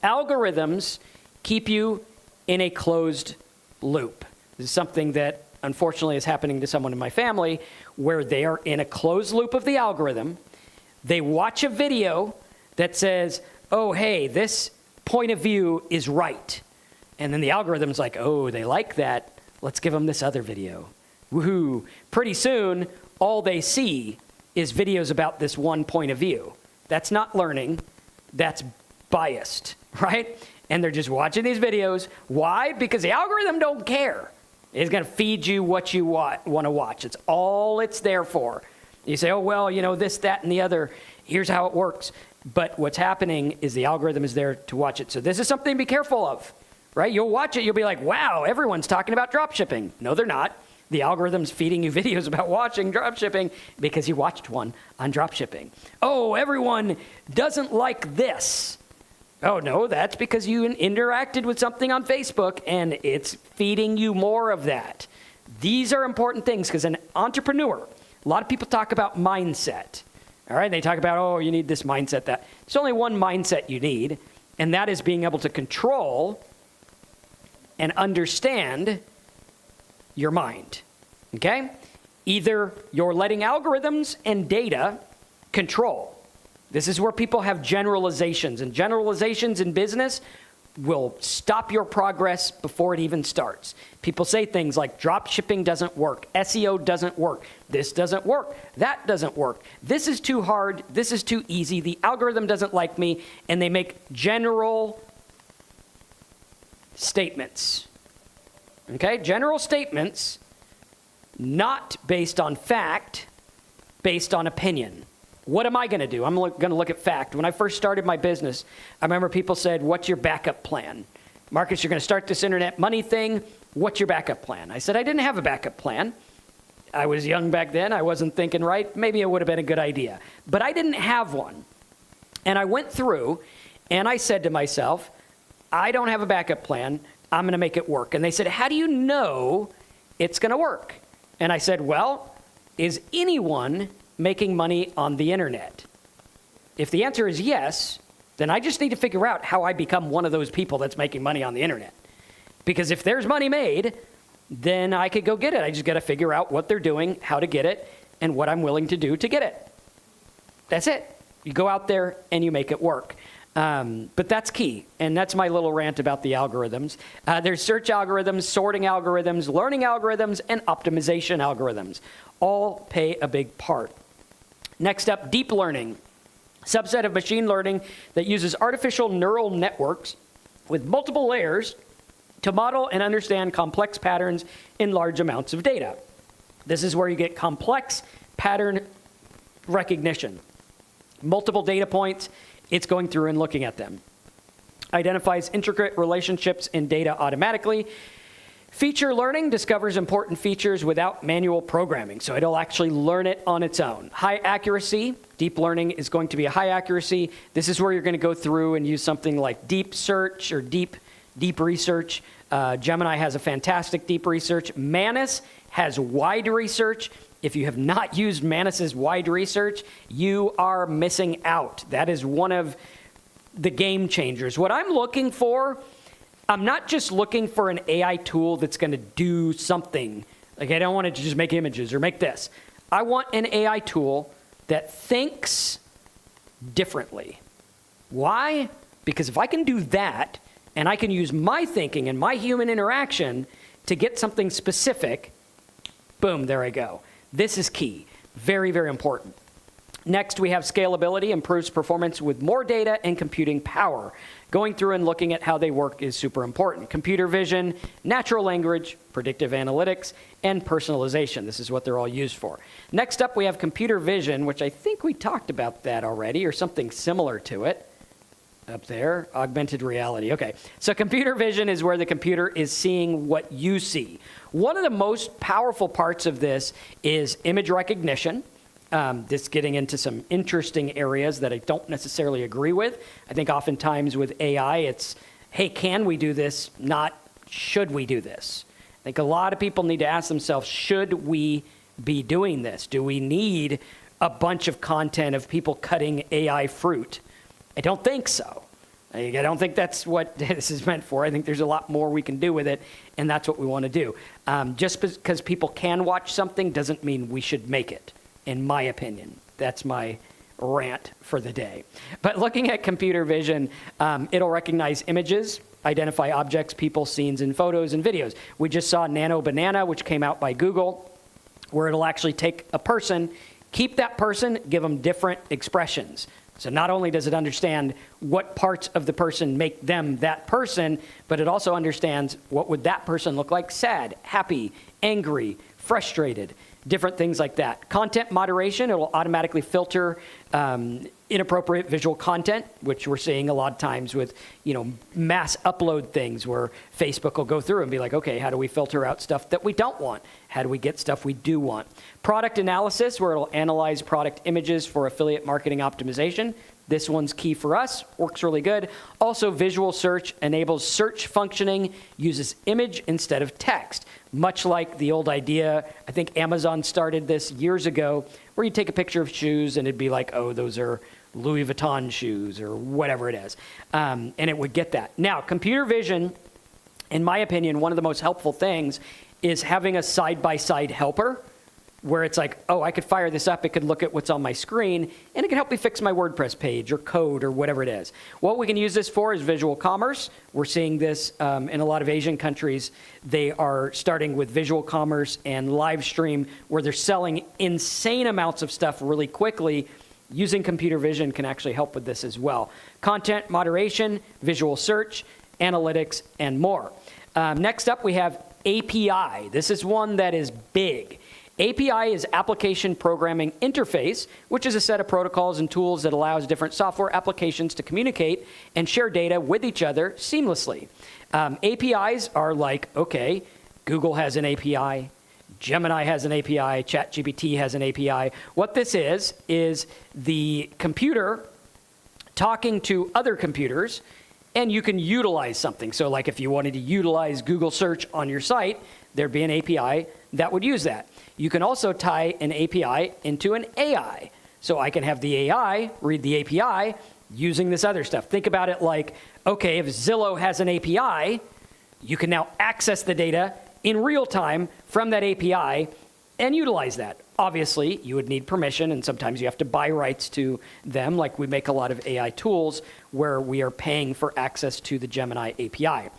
Speaker 2: Algorithms keep you in a closed loop. This is something that unfortunately is happening to someone in my family, where they are in a closed loop of the algorithm. They watch a video that says, oh, hey, this point of view is right. And then the algorithm's like, oh, they like that. Let's give them this other video. Woohoo. Pretty soon, all they see is videos about this one point of view. That's not learning. That's biased, right? And they're just watching these videos. Why? Because the algorithm don't care. It's going to feed you what you want to watch. It's all it's there for. You say, oh, well, you know, this, that, and the other. Here's how it works. But what's happening is the algorithm is there to watch it. So this is something to be careful of, right? You'll watch it. You'll be like, wow, everyone's talking about drop shipping. No, they're not. The algorithm's feeding you videos about watching drop shipping because you watched one on drop shipping. Oh, everyone doesn't like this. Oh, no, that's because you interacted with something on Facebook and it's feeding you more of that. These are important things because an entrepreneur, a lot of people talk about mindset. All right, they talk about, oh, you need this mindset, that. There's only one mindset you need, and that is being able to control and understand your mind, okay? Either you're letting algorithms and data control. This is where people have generalizations, and generalizations in business will stop your progress before it even starts. People say things like drop shipping doesn't work, SEO doesn't work, this doesn't work, that doesn't work, this is too hard, this is too easy, the algorithm doesn't like me, and they make general statements. Okay, general statements, not based on fact, based on opinion. What am I going to do? I'm going to look at fact. When I first started my business, I remember people said, what's your backup plan? Marcus, you're going to start this internet money thing. What's your backup plan? I said, I didn't have a backup plan. I was young back then. I wasn't thinking right. Maybe it would have been a good idea. But I didn't have one. And I went through and I said to myself, I don't have a backup plan. I'm going to make it work. And they said, how do you know it's going to work? And I said, well, is anyone making money on the internet? If the answer is yes, then I just need to figure out how I become one of those people that's making money on the internet. Because if there's money made, then I could go get it. I just got to figure out what they're doing, how to get it, and what I'm willing to do to get it. That's it. You go out there and you make it work. But that's key, and that's my little rant about the algorithms. There's search algorithms, sorting algorithms, learning algorithms, and optimization algorithms. All play a big part. Next up, deep learning, subset of machine learning that uses artificial neural networks with multiple layers to model and understand complex patterns in large amounts of data. This is where you get complex pattern recognition. Multiple data points, it's going through and looking at them. Identifies intricate relationships in data automatically. Feature learning discovers important features without manual programming, so it'll actually learn it on its own. High accuracy, deep learning is going to be a high accuracy. This is where you're going to go through and use something like deep search or deep research. Gemini has a fantastic deep research. Manus has wide research. If you have not used Manus's wide research, you are missing out. That is one of the game changers. What I'm looking for, I'm not just looking for an AI tool that's going to do something. Like, I don't want it to just make images or make this. I want an AI tool that thinks differently. Why? Because if I can do that, and I can use my thinking and my human interaction to get something specific, boom, there I go. This is key. Very, very important. Next, we have scalability, improves performance with more data and computing power. Going through and looking at how they work is super important. Computer vision, natural language, predictive analytics, and personalization. This is what they're all used for. Next up, we have computer vision, which I think we talked about that already, or something similar to it. Up there, augmented reality. Okay, so computer vision is where the computer is seeing what you see. One of the most powerful parts of this is image recognition. This getting into some interesting areas that I don't necessarily agree with. I think oftentimes with AI, it's, hey, can we do this? Not, should we do this? I think a lot of people need to ask themselves, should we be doing this? Do we need a bunch of content of people cutting AI fruit? I don't think so. I don't think that's what this is meant for. I think there's a lot more we can do with it, and that's what we want to do. Just because people can watch something doesn't mean we should make it, in my opinion. That's my rant for the day. But looking at computer vision, it'll recognize images, identify objects, people, scenes, and photos and videos. We just saw Nano Banana, which came out by Google, where it'll actually take a person, keep that person, give them different expressions. So not only does it understand what parts of the person make them that person, but it also understands what would that person look like: sad, happy, angry, frustrated, different things like that. Content moderation, it will automatically filter inappropriate visual content, which we're seeing a lot of times with, mass upload things where Facebook will go through and be like, okay, how do we filter out stuff that we don't want? How do we get stuff we do want? Product analysis, where it'll analyze product images for affiliate marketing optimization. This one's key for us, works really good. Also, visual search enables search functioning, uses image instead of text. Much like the old idea, I think Amazon started this years ago, where you take a picture of shoes and it'd be like, oh, those are Louis Vuitton shoes or whatever it is. And it would get that. Now, computer vision, in my opinion, one of the most helpful things is having a side-by-side helper, where it's like, oh, I could fire this up, it could look at what's on my screen, and it can help me fix my WordPress page or code or whatever it is. What we can use this for is visual commerce. We're seeing this in a lot of Asian countries. They are starting with visual commerce and live stream, where they're selling insane amounts of stuff really quickly. Using computer vision can actually help with this as well. Content moderation, visual search, analytics, and more. Next up, we have API. This is one that is big. API is Application Programming Interface, which is a set of protocols and tools that allows different software applications to communicate and share data with each other seamlessly. APIs are like, okay, Google has an API, Gemini has an API, ChatGPT has an API. What this is the computer talking to other computers, and you can utilize something. So like if you wanted to utilize Google search on your site, there'd be an API that would use that. You can also tie an API into an AI. So I can have the AI read the API using this other stuff. Think about it like, okay, if Zillow has an API, you can now access the data in real time from that API and utilize that. Obviously, you would need permission, and sometimes you have to buy rights to them, like we make a lot of AI tools where we are paying for access to the Gemini API.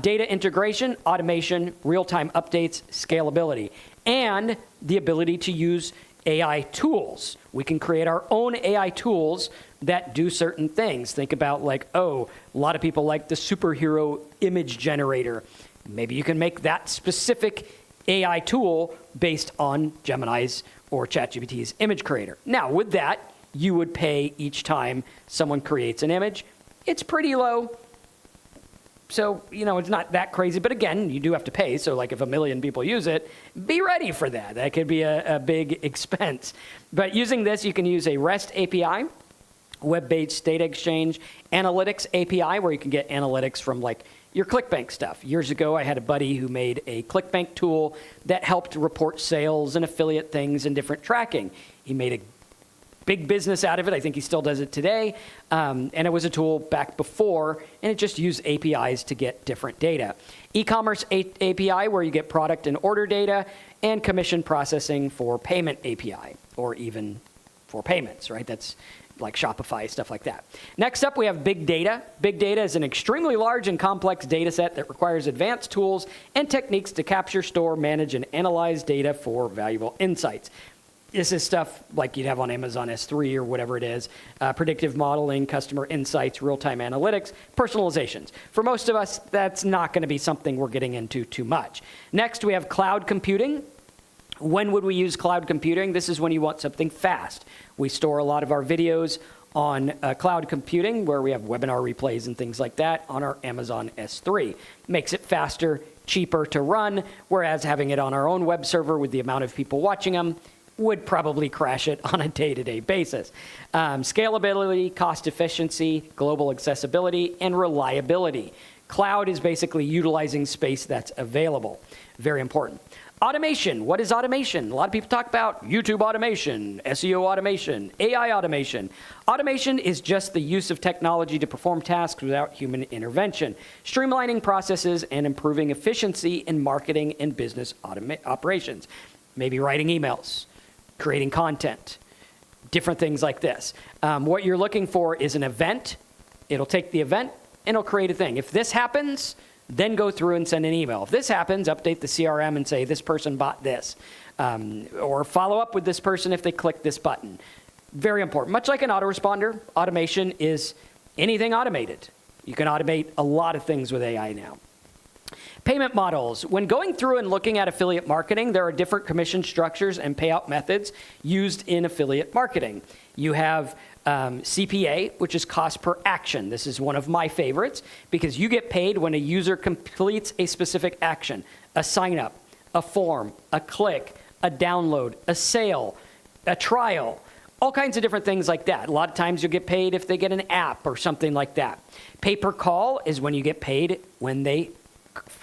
Speaker 2: Data integration, automation, real-time updates, scalability, and the ability to use AI tools. We can create our own AI tools that do certain things. Think about like, oh, a lot of people like the superhero image generator. Maybe you can make that specific AI tool based on Gemini's or ChatGPT's image creator. Now, with that, you would pay each time someone creates an image. It's pretty low. So, it's not that crazy. But again, you do have to pay. So, like, if 1 million people use it, be ready for that. That could be a big expense. But using this, you can use a REST API, web-based data exchange, analytics API, where you can get analytics from, like, your ClickBank stuff. Years ago, I had a buddy who made a ClickBank tool that helped report sales and affiliate things and different tracking. He made a big business out of it. I think he still does it today. And it was a tool back before, and it just used APIs to get different data. E-commerce API, where you get product and order data, and commission processing for payment API, or even for payments, right? That's like Shopify, stuff like that. Next up, we have big data. Big data is an extremely large and complex data set that requires advanced tools and techniques to capture, store, manage, and analyze data for valuable insights. This is stuff like you'd have on Amazon S3 or whatever it is, predictive modeling, customer insights, real-time analytics, personalizations. For most of us, that's not going to be something we're getting into too much. Next, we have cloud computing. When would we use cloud computing? This is when you want something fast. We store a lot of our videos on cloud computing, where we have webinar replays and things like that on our Amazon S3. Makes it faster, cheaper to run, whereas having it on our own web server with the amount of people watching them would probably crash it on a day-to-day basis. Scalability, cost efficiency, global accessibility, and reliability. Cloud is basically utilizing space that's available. Very important. Automation. What is automation? A lot of people talk about YouTube automation, SEO automation, AI automation. Automation is just the use of technology to perform tasks without human intervention, streamlining processes and improving efficiency in marketing and business operations. Maybe writing emails, creating content, different things like this. What you're looking for is an event. It'll take the event and it'll create a thing. If this happens, then go through and send an email. If this happens, update the CRM and say, this person bought this. Or follow up with this person if they click this button. Very important. Much like an autoresponder, automation is anything automated. You can automate a lot of things with AI now. Payment models. When going through and looking at affiliate marketing, there are different commission structures and payout methods used in affiliate marketing. You have CPA, which is cost per action. This is one of my favorites because you get paid when a user completes a specific action, a sign up, a form, a click, a download, a sale, a trial, all kinds of different things like that. A lot of times you'll get paid if they get an app or something like that. Pay per call is when you get paid when they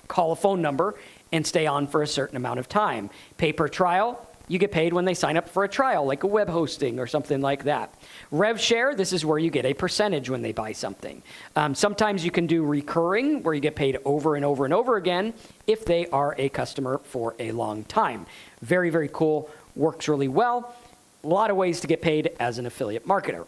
Speaker 2: call a phone number and stay on for a certain amount of time. Pay per trial, you get paid when they sign up for a trial, like a web hosting or something like that. Rev share, this is where you get a percentage when they buy something. Sometimes you can do recurring, where you get paid over and over and over again if they are a customer for a long time. Very, very cool. Works really well. A lot of ways to get paid as an affiliate marketer.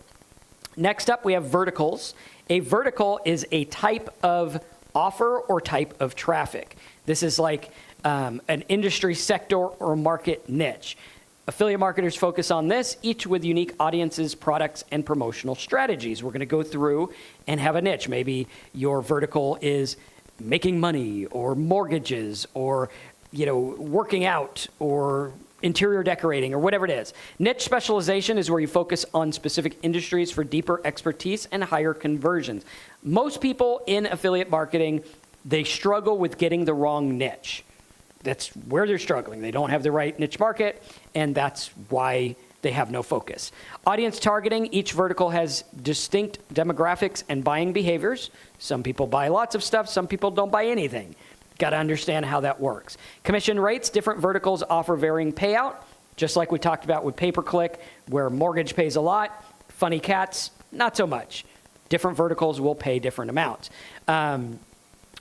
Speaker 2: Next up, we have verticals. A vertical is a type of offer or type of traffic. This is like an industry sector or market niche. Affiliate marketers focus on this, each with unique audiences, products, and promotional strategies. We're going to go through and have a niche. Maybe your vertical is making money or mortgages or, working out or interior decorating or whatever it is. Niche specialization is where you focus on specific industries for deeper expertise and higher conversions. Most people in affiliate marketing, they struggle with getting the wrong niche. That's where they're struggling. They don't have the right niche market, and that's why they have no focus. Audience targeting, each vertical has distinct demographics and buying behaviors. Some people buy lots of stuff, some people don't buy anything. Got to understand how that works. Commission rates, different verticals offer varying payout, just like we talked about with pay-per-click, where mortgage pays a lot, funny cats, not so much. Different verticals will pay different amounts.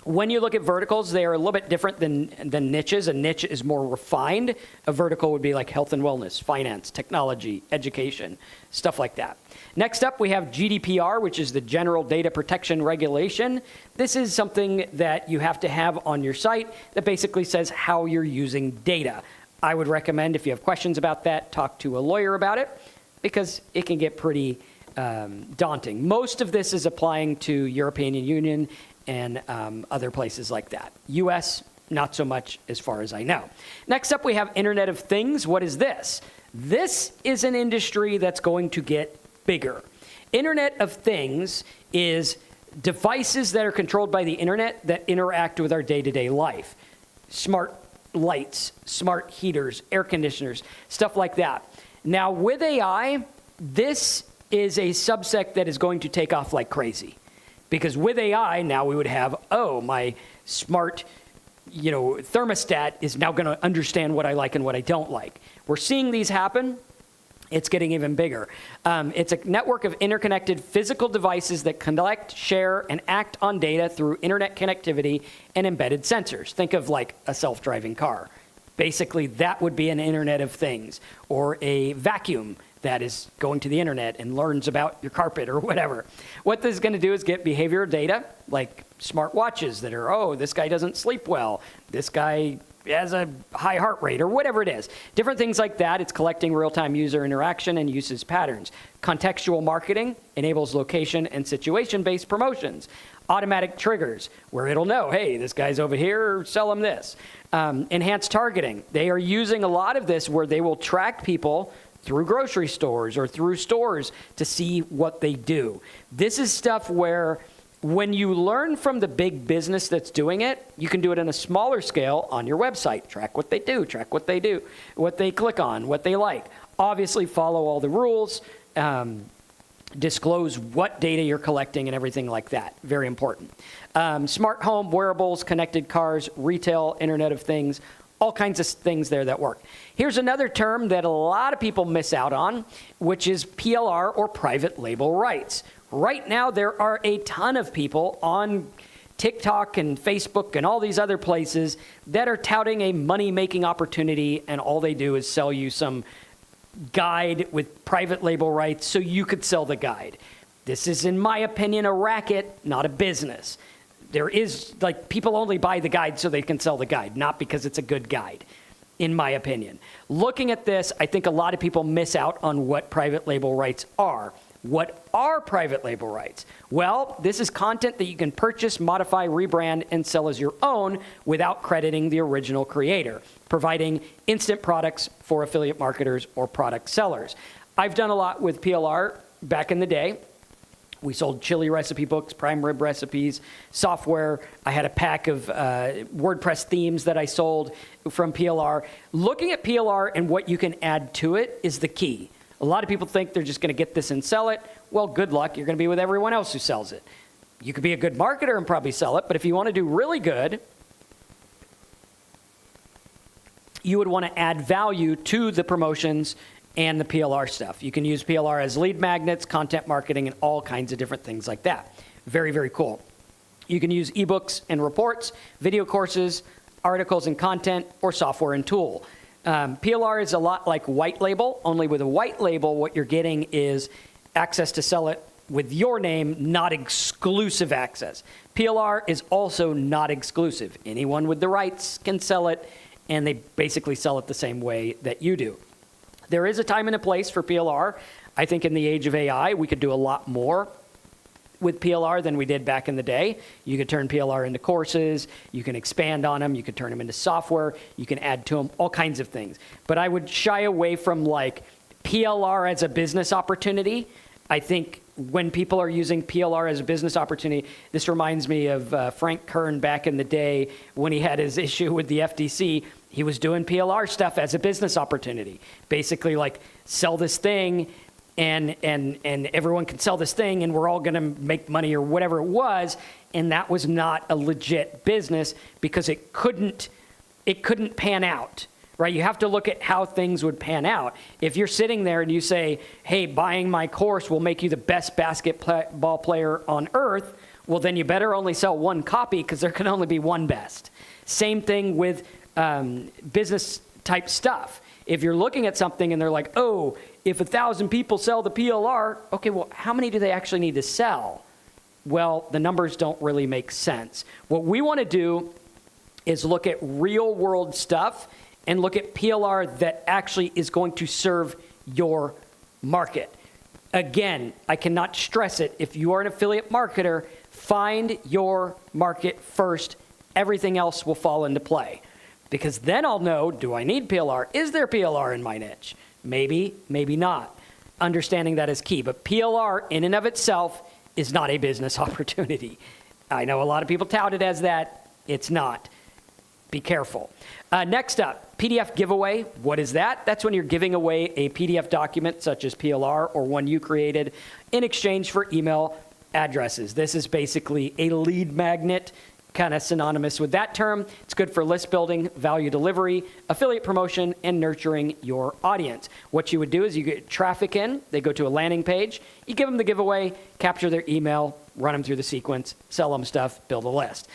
Speaker 2: When you look at verticals, they are a little bit different than niches. A niche is more refined. A vertical would be like health and wellness, finance, technology, education, stuff like that. Next up, we have GDPR, which is the General Data Protection Regulation. This is something that you have to have on your site that basically says how you're using data. I would recommend, if you have questions about that, talk to a lawyer about it, because it can get pretty daunting. Most of this is applying to European Union and other places like that. US, not so much as far as I know. Next up, we have Internet of Things. What is this? This is an industry that's going to get bigger. Internet of Things is devices that are controlled by the internet that interact with our day-to-day life. Smart lights, smart heaters, air conditioners, stuff like that. Now, with AI, this is a subsect that is going to take off like crazy. Because with AI, now we would have, oh, my smart, thermostat is now going to understand what I like and what I don't like. We're seeing these happen. It's getting even bigger. It's a network of interconnected physical devices that collect, share, and act on data through internet connectivity and embedded sensors. Think of like a self-driving car. Basically, that would be an Internet of Things, or a vacuum that is going to the internet and learns about your carpet or whatever. What this is going to do is get behavioral data, like smart watches that are, oh, this guy doesn't sleep well, this guy has a high heart rate, or whatever it is. Different things like that. It's collecting real-time user interaction and usage patterns. Contextual marketing enables location and situation-based promotions. Automatic triggers, where it'll know, hey, this guy's over here, sell him this. Enhanced targeting. They are using a lot of this where they will track people through grocery stores or through stores to see what they do. This is stuff where when you learn from the big business that's doing it, you can do it on a smaller scale on your website. Track what they do, what they click on, what they like. Obviously follow all the rules, disclose what data you're collecting and everything like that. Very important. Smart home, wearables, connected cars, retail, Internet of Things, all kinds of things there that work. Here's another term that a lot of people miss out on, which is PLR, or private label rights. Right now, there are a ton of people on TikTok and Facebook and all these other places that are touting a money-making opportunity, and all they do is sell you some guide with private label rights so you could sell the guide. This is, in my opinion, a racket, not a business. There is, people only buy the guide so they can sell the guide, not because it's a good guide, in my opinion. Looking at this, I think a lot of people miss out on what private label rights are. What are private label rights? Well, this is content that you can purchase, modify, rebrand, and sell as your own without crediting the original creator, providing instant products for affiliate marketers or product sellers. I've done a lot with PLR back in the day. We sold chili recipe books, prime rib recipes, software. I had a pack of WordPress themes that I sold from PLR. Looking at PLR and what you can add to it is the key. A lot of people think they're just going to get this and sell it. Well, good luck. You're going to be with everyone else who sells it. You could be a good marketer and probably sell it, but if you want to do really good, you would want to add value to the promotions and the PLR stuff. You can use PLR as lead magnets, content marketing, and all kinds of different things like that. Very, very cool. You can use ebooks and reports, video courses, articles and content, or software and tool. PLR is a lot like white label, only with a white label, what you're getting is access to sell it with your name, not exclusive access. PLR is also not exclusive. Anyone with the rights can sell it, and they basically sell it the same way that you do. There is a time and a place for PLR. I think in the age of AI, we could do a lot more with PLR than we did back in the day. You could turn PLR into courses, you can expand on them, you could turn them into software, you can add to them, all kinds of things. But I would shy away from PLR as a business opportunity. I think when people are using PLR as a business opportunity, this reminds me of Frank Kern back in the day when he had his issue with the FTC. He was doing PLR stuff as a business opportunity. Basically sell this thing and everyone can sell this thing and we're all going to make money or whatever it was. And that was not a legit business because it couldn't pan out, right? You have to look at how things would pan out. If you're sitting there and you say, hey, buying my course will make you the best basketball player on earth, well, then you better only sell one copy because there can only be one best. Same thing with business type stuff. If you're looking at something and they're like, oh, if 1,000 people sell the PLR, okay, well, how many do they actually need to sell? Well, the numbers don't really make sense. What we want to do is look at real world stuff and look at PLR that actually is going to serve your market. Again, I cannot stress it. If you are an affiliate marketer, find your market first everything else will fall into play. Because then I'll know, do I need PLR? Is there PLR in my niche? Maybe, maybe not. Understanding that is key. But PLR in and of itself is not a business opportunity. I know a lot of people tout it as that. It's not. Be careful. Next up, PDF giveaway. What is that? That's when you're giving away a PDF document such as PLR or one you created in exchange for email addresses. This is basically a lead magnet, kind of synonymous with that term. It's good for list building, value delivery, affiliate promotion, and nurturing your audience. What you would do is you get traffic in, they go to a landing page, you give them the giveaway, capture their email, run them through the sequence, sell them stuff, build a list.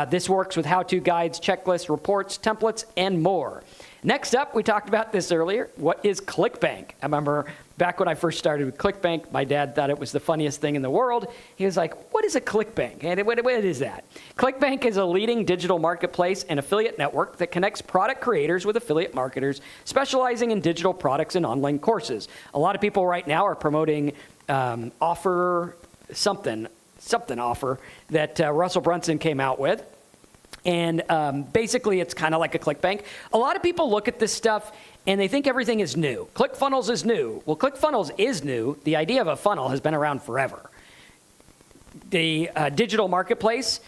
Speaker 2: This works with how-to guides, checklists, reports, templates, and more. Next up, we talked about this earlier. What is ClickBank? I remember back when I first started with ClickBank, my dad thought it was the funniest thing in the world. He was like, what is a ClickBank? And what is that? ClickBank is a leading digital marketplace and affiliate network that connects product creators with affiliate marketers specializing in digital products and online courses. A lot of people right now are promoting offer that Russell Brunson came out with. And basically, it's kind of like a ClickBank. A lot of people look at this stuff and they think everything is new. ClickFunnels is new. Well, ClickFunnels is new. The idea of a funnel has been around forever. The digital marketplace,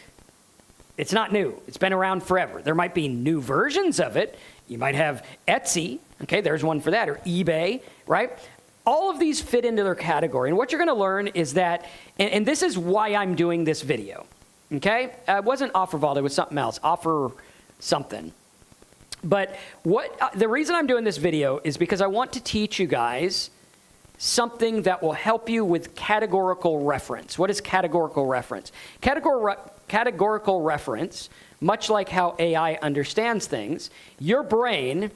Speaker 2: it's not new. It's been around forever. There might be new versions of it. You might have Etsy. Okay, there's one for that. Or eBay, right? All of these fit into their category. And what you're going to learn is that, and this is why I'm doing this video. Okay? It wasn't OfferVault, it was something else. Offer something. But the reason I'm doing this video is because I want to teach you guys something that will help you with categorical reference. What is categorical reference? Categorical reference, much like how AI understands things, your brain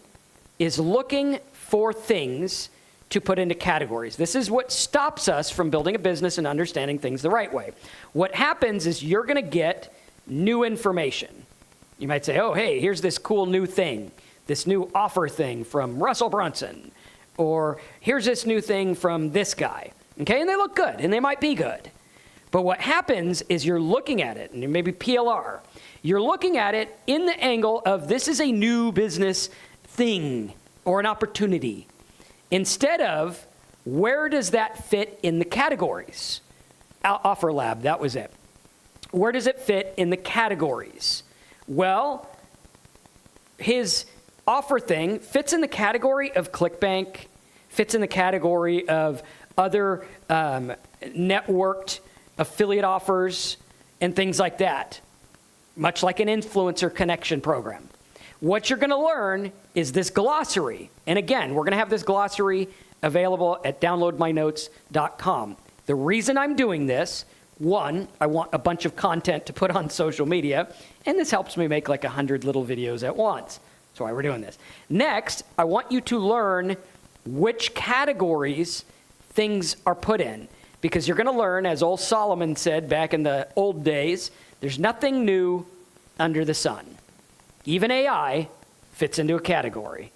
Speaker 2: is looking for things to put into categories. This is what stops us from building a business and understanding things the right way. What happens is you're going to get new information. You might say, oh, hey, here's this cool new thing, this new offer thing from Russell Brunson, or here's this new thing from this guy. Okay, and they look good, and they might be good. But what happens is you're looking at it, and maybe PLR, you're looking at it in the angle of this is a new business thing or an opportunity. Instead of, where does that fit in the categories? Offer Lab, that was it. Where does it fit in the categories? Well, his offer thing fits in the category of ClickBank, fits in the category of other networked affiliate offers and things like that, much like an influencer connection program. What you're going to learn is this glossary. And again, we're going to have this glossary available at downloadmynotes.com. The reason I'm doing this, one, I want a bunch of content to put on social media, and this helps me make like 100 little videos at once. That's why we're doing this. Next, I want you to learn which categories things are put in, because you're going to learn, as old Solomon said back in the old days, there's nothing new under the sun. Even AI fits into a category.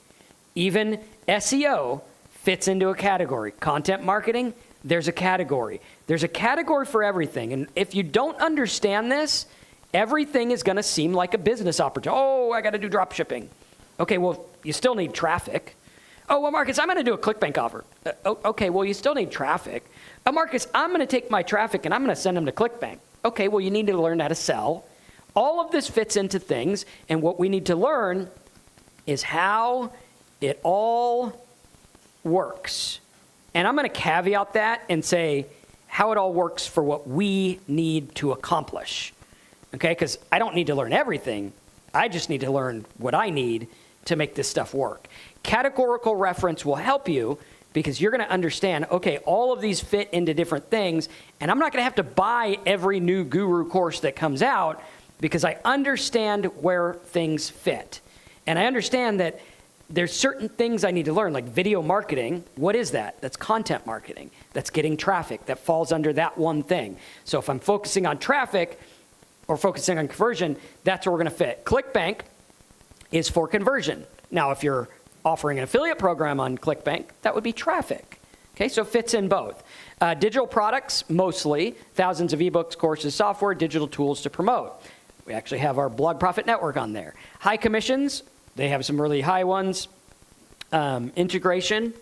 Speaker 2: Even SEO fits into a category. Content marketing, there's a category. There's a category for everything. And if you don't understand this, everything is going to seem like a business opportunity. Oh, I got to do drop shipping. Okay, well, you still need traffic. Oh, well, Marcus, I'm going to do a ClickBank offer. Okay, well, you still need traffic. Marcus, I'm going to take my traffic and I'm going to send them to ClickBank. Okay, well, you need to learn how to sell. All of this fits into things, and what we need to learn is how it all works. And I'm going to caveat that and say how it all works for what we need to accomplish. Okay, because I don't need to learn everything. I just need to learn what I need to make this stuff work. Categorical reference will help you because you're going to understand, okay, all of these fit into different things, and I'm not going to have to buy every new guru course that comes out because I understand where things fit. And I understand that there's certain things I need to learn, like video marketing. What is that? That's content marketing. That's getting traffic. That falls under that one thing. So if I'm focusing on traffic or focusing on conversion, that's where we're going to fit. ClickBank is for conversion. Now, if you're offering an affiliate program on ClickBank, that would be traffic. Okay, so it fits in both. Digital products, mostly, thousands of ebooks, courses, software, digital tools to promote. We actually have our Blog Profit Network on there. High commissions, they have some really high ones. Integration,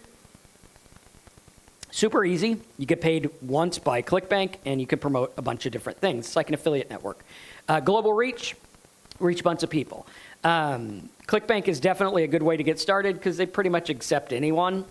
Speaker 2: super easy. You get paid once by ClickBank, and you can promote a bunch of different things. It's like an affiliate network. Global reach a bunch of people. ClickBank is definitely a good way to get started because they pretty much accept anyone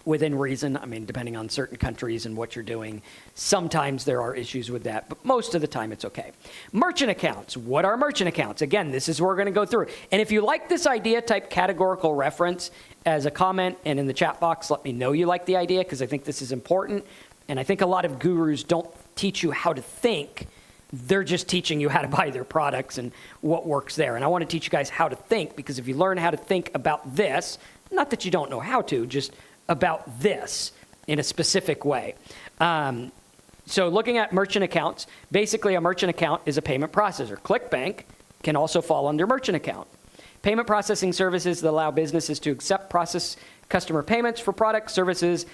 Speaker 2: within reason. I mean, depending on certain countries and what you're doing, sometimes there are issues with that, but most of the time it's okay. Merchant accounts. What are merchant accounts? Again, this is where we're going to go through. And if you like this idea, type categorical reference as a comment, and in the chat box, let me know you like the idea because I think this is important. And I think a lot of gurus don't teach you how to think. They're just teaching you how to buy their products and what works there. And I want to teach you guys how to think, because if you learn how to think about this, not that you don't know how to, just about this in a specific way. So looking at merchant accounts, basically a merchant account is a payment processor. ClickBank can also fall under merchant account. Payment processing services that allow businesses to process customer payments for products, services.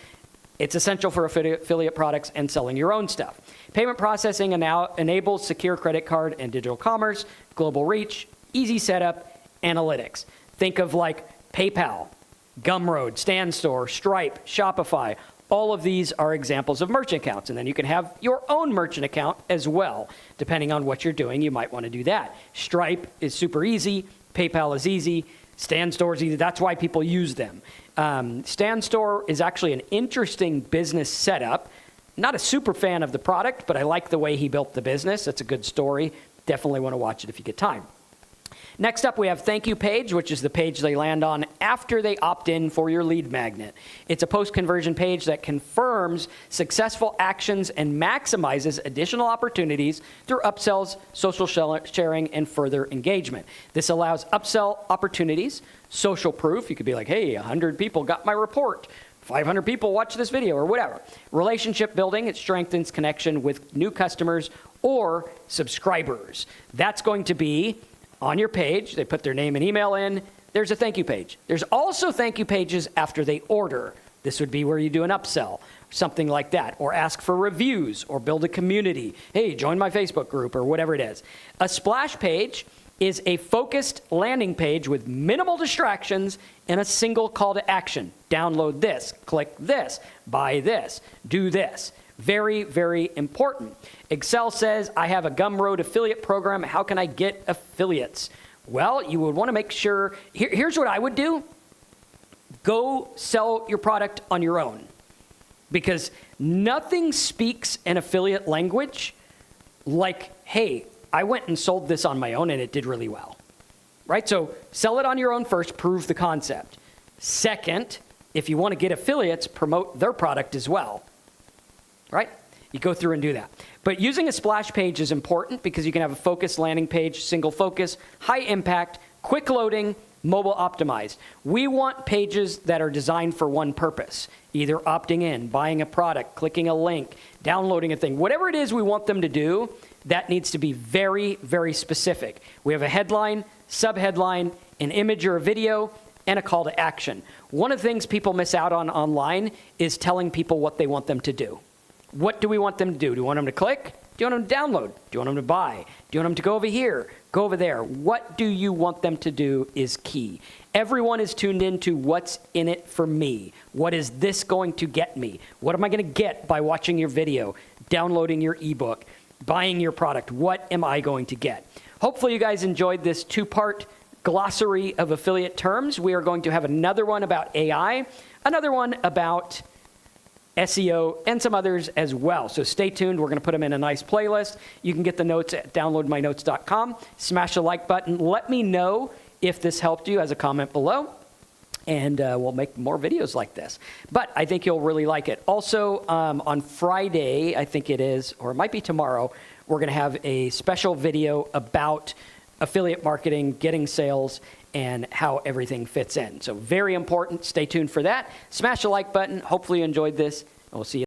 Speaker 2: It's essential for affiliate products and selling your own stuff. Payment processing enables secure credit card and digital commerce, global reach, easy setup, analytics. Think of like PayPal, Gumroad, StanStore, Stripe, Shopify. All of these are examples of merchant accounts. And then you can have your own merchant account as well. Depending on what you're doing, you might want to do that. Stripe is super easy. PayPal is easy. StanStore is easy. That's why people use them. StanStore is actually an interesting business setup. Not a super fan of the product, but I like the way he built the business. It's a good story. Definitely want to watch it if you get time. Next up, we have Thank You page, which is the page they land on after they opt in for your lead magnet. It's a post-conversion page that confirms successful actions and maximizes additional opportunities through upsells, social sharing, and further engagement. This allows upsell opportunities, social proof. You could be like, hey, 100 people got my report. 500 people watch this video, or whatever. Relationship building, it strengthens connection with new customers or subscribers. That's going to be on your page. They put their name and email in. There's a thank you page. There's also thank you pages after they order. This would be where you do an upsell, something like that, or ask for reviews, or build a community. Hey, join my Facebook group, or whatever it is. A splash page is a focused landing page with minimal distractions and a single call to action. Download this, click this, buy this, do this. Very, very important. Excel says, I have a Gumroad affiliate program. How can I get affiliates? Well, you would want to make sure, here's what I would do. Go sell your product on your own, because nothing speaks an affiliate language like, hey, I went and sold this on my own and it did really well, right? So sell it on your own first, prove the concept. Second, if you want to get affiliates, promote their product as well, right? You go through and do that. But using a splash page is important because you can have a focused landing page, single focus, high impact, quick loading, mobile optimized. We want pages that are designed for one purpose, either opting in, buying a product, clicking a link, downloading a thing. Whatever it is we want them to do, that needs to be very, very specific. We have a headline, subheadline, an image or a video, and a call to action. One of the things people miss out on online is telling people what they want them to do. What do we want them to do? Do you want them to click? Do you want them to download? Do you want them to buy? Do you want them to go over here? Go over there? What do you want them to do is key. Everyone is tuned into what's in it for me. What is this going to get me? What am I going to get by watching your video, downloading your ebook, buying your product? What am I going to get? Hopefully you guys enjoyed this two-part glossary of affiliate terms. We are going to have another one about AI, another one about SEO, and some others as well. So stay tuned. We're going to put them in a nice playlist. You can get the notes at downloadmynotes.com. Smash the like button. Let me know if this helped you as a comment below, and we'll make more videos like this. But I think you'll really like it. Also, on Friday, I think it is, or it might be tomorrow, we're going to have a special video about affiliate marketing, getting sales, and how everything fits in. So very important. Stay tuned for that. Smash the like button. Hopefully you enjoyed this, and we'll see you.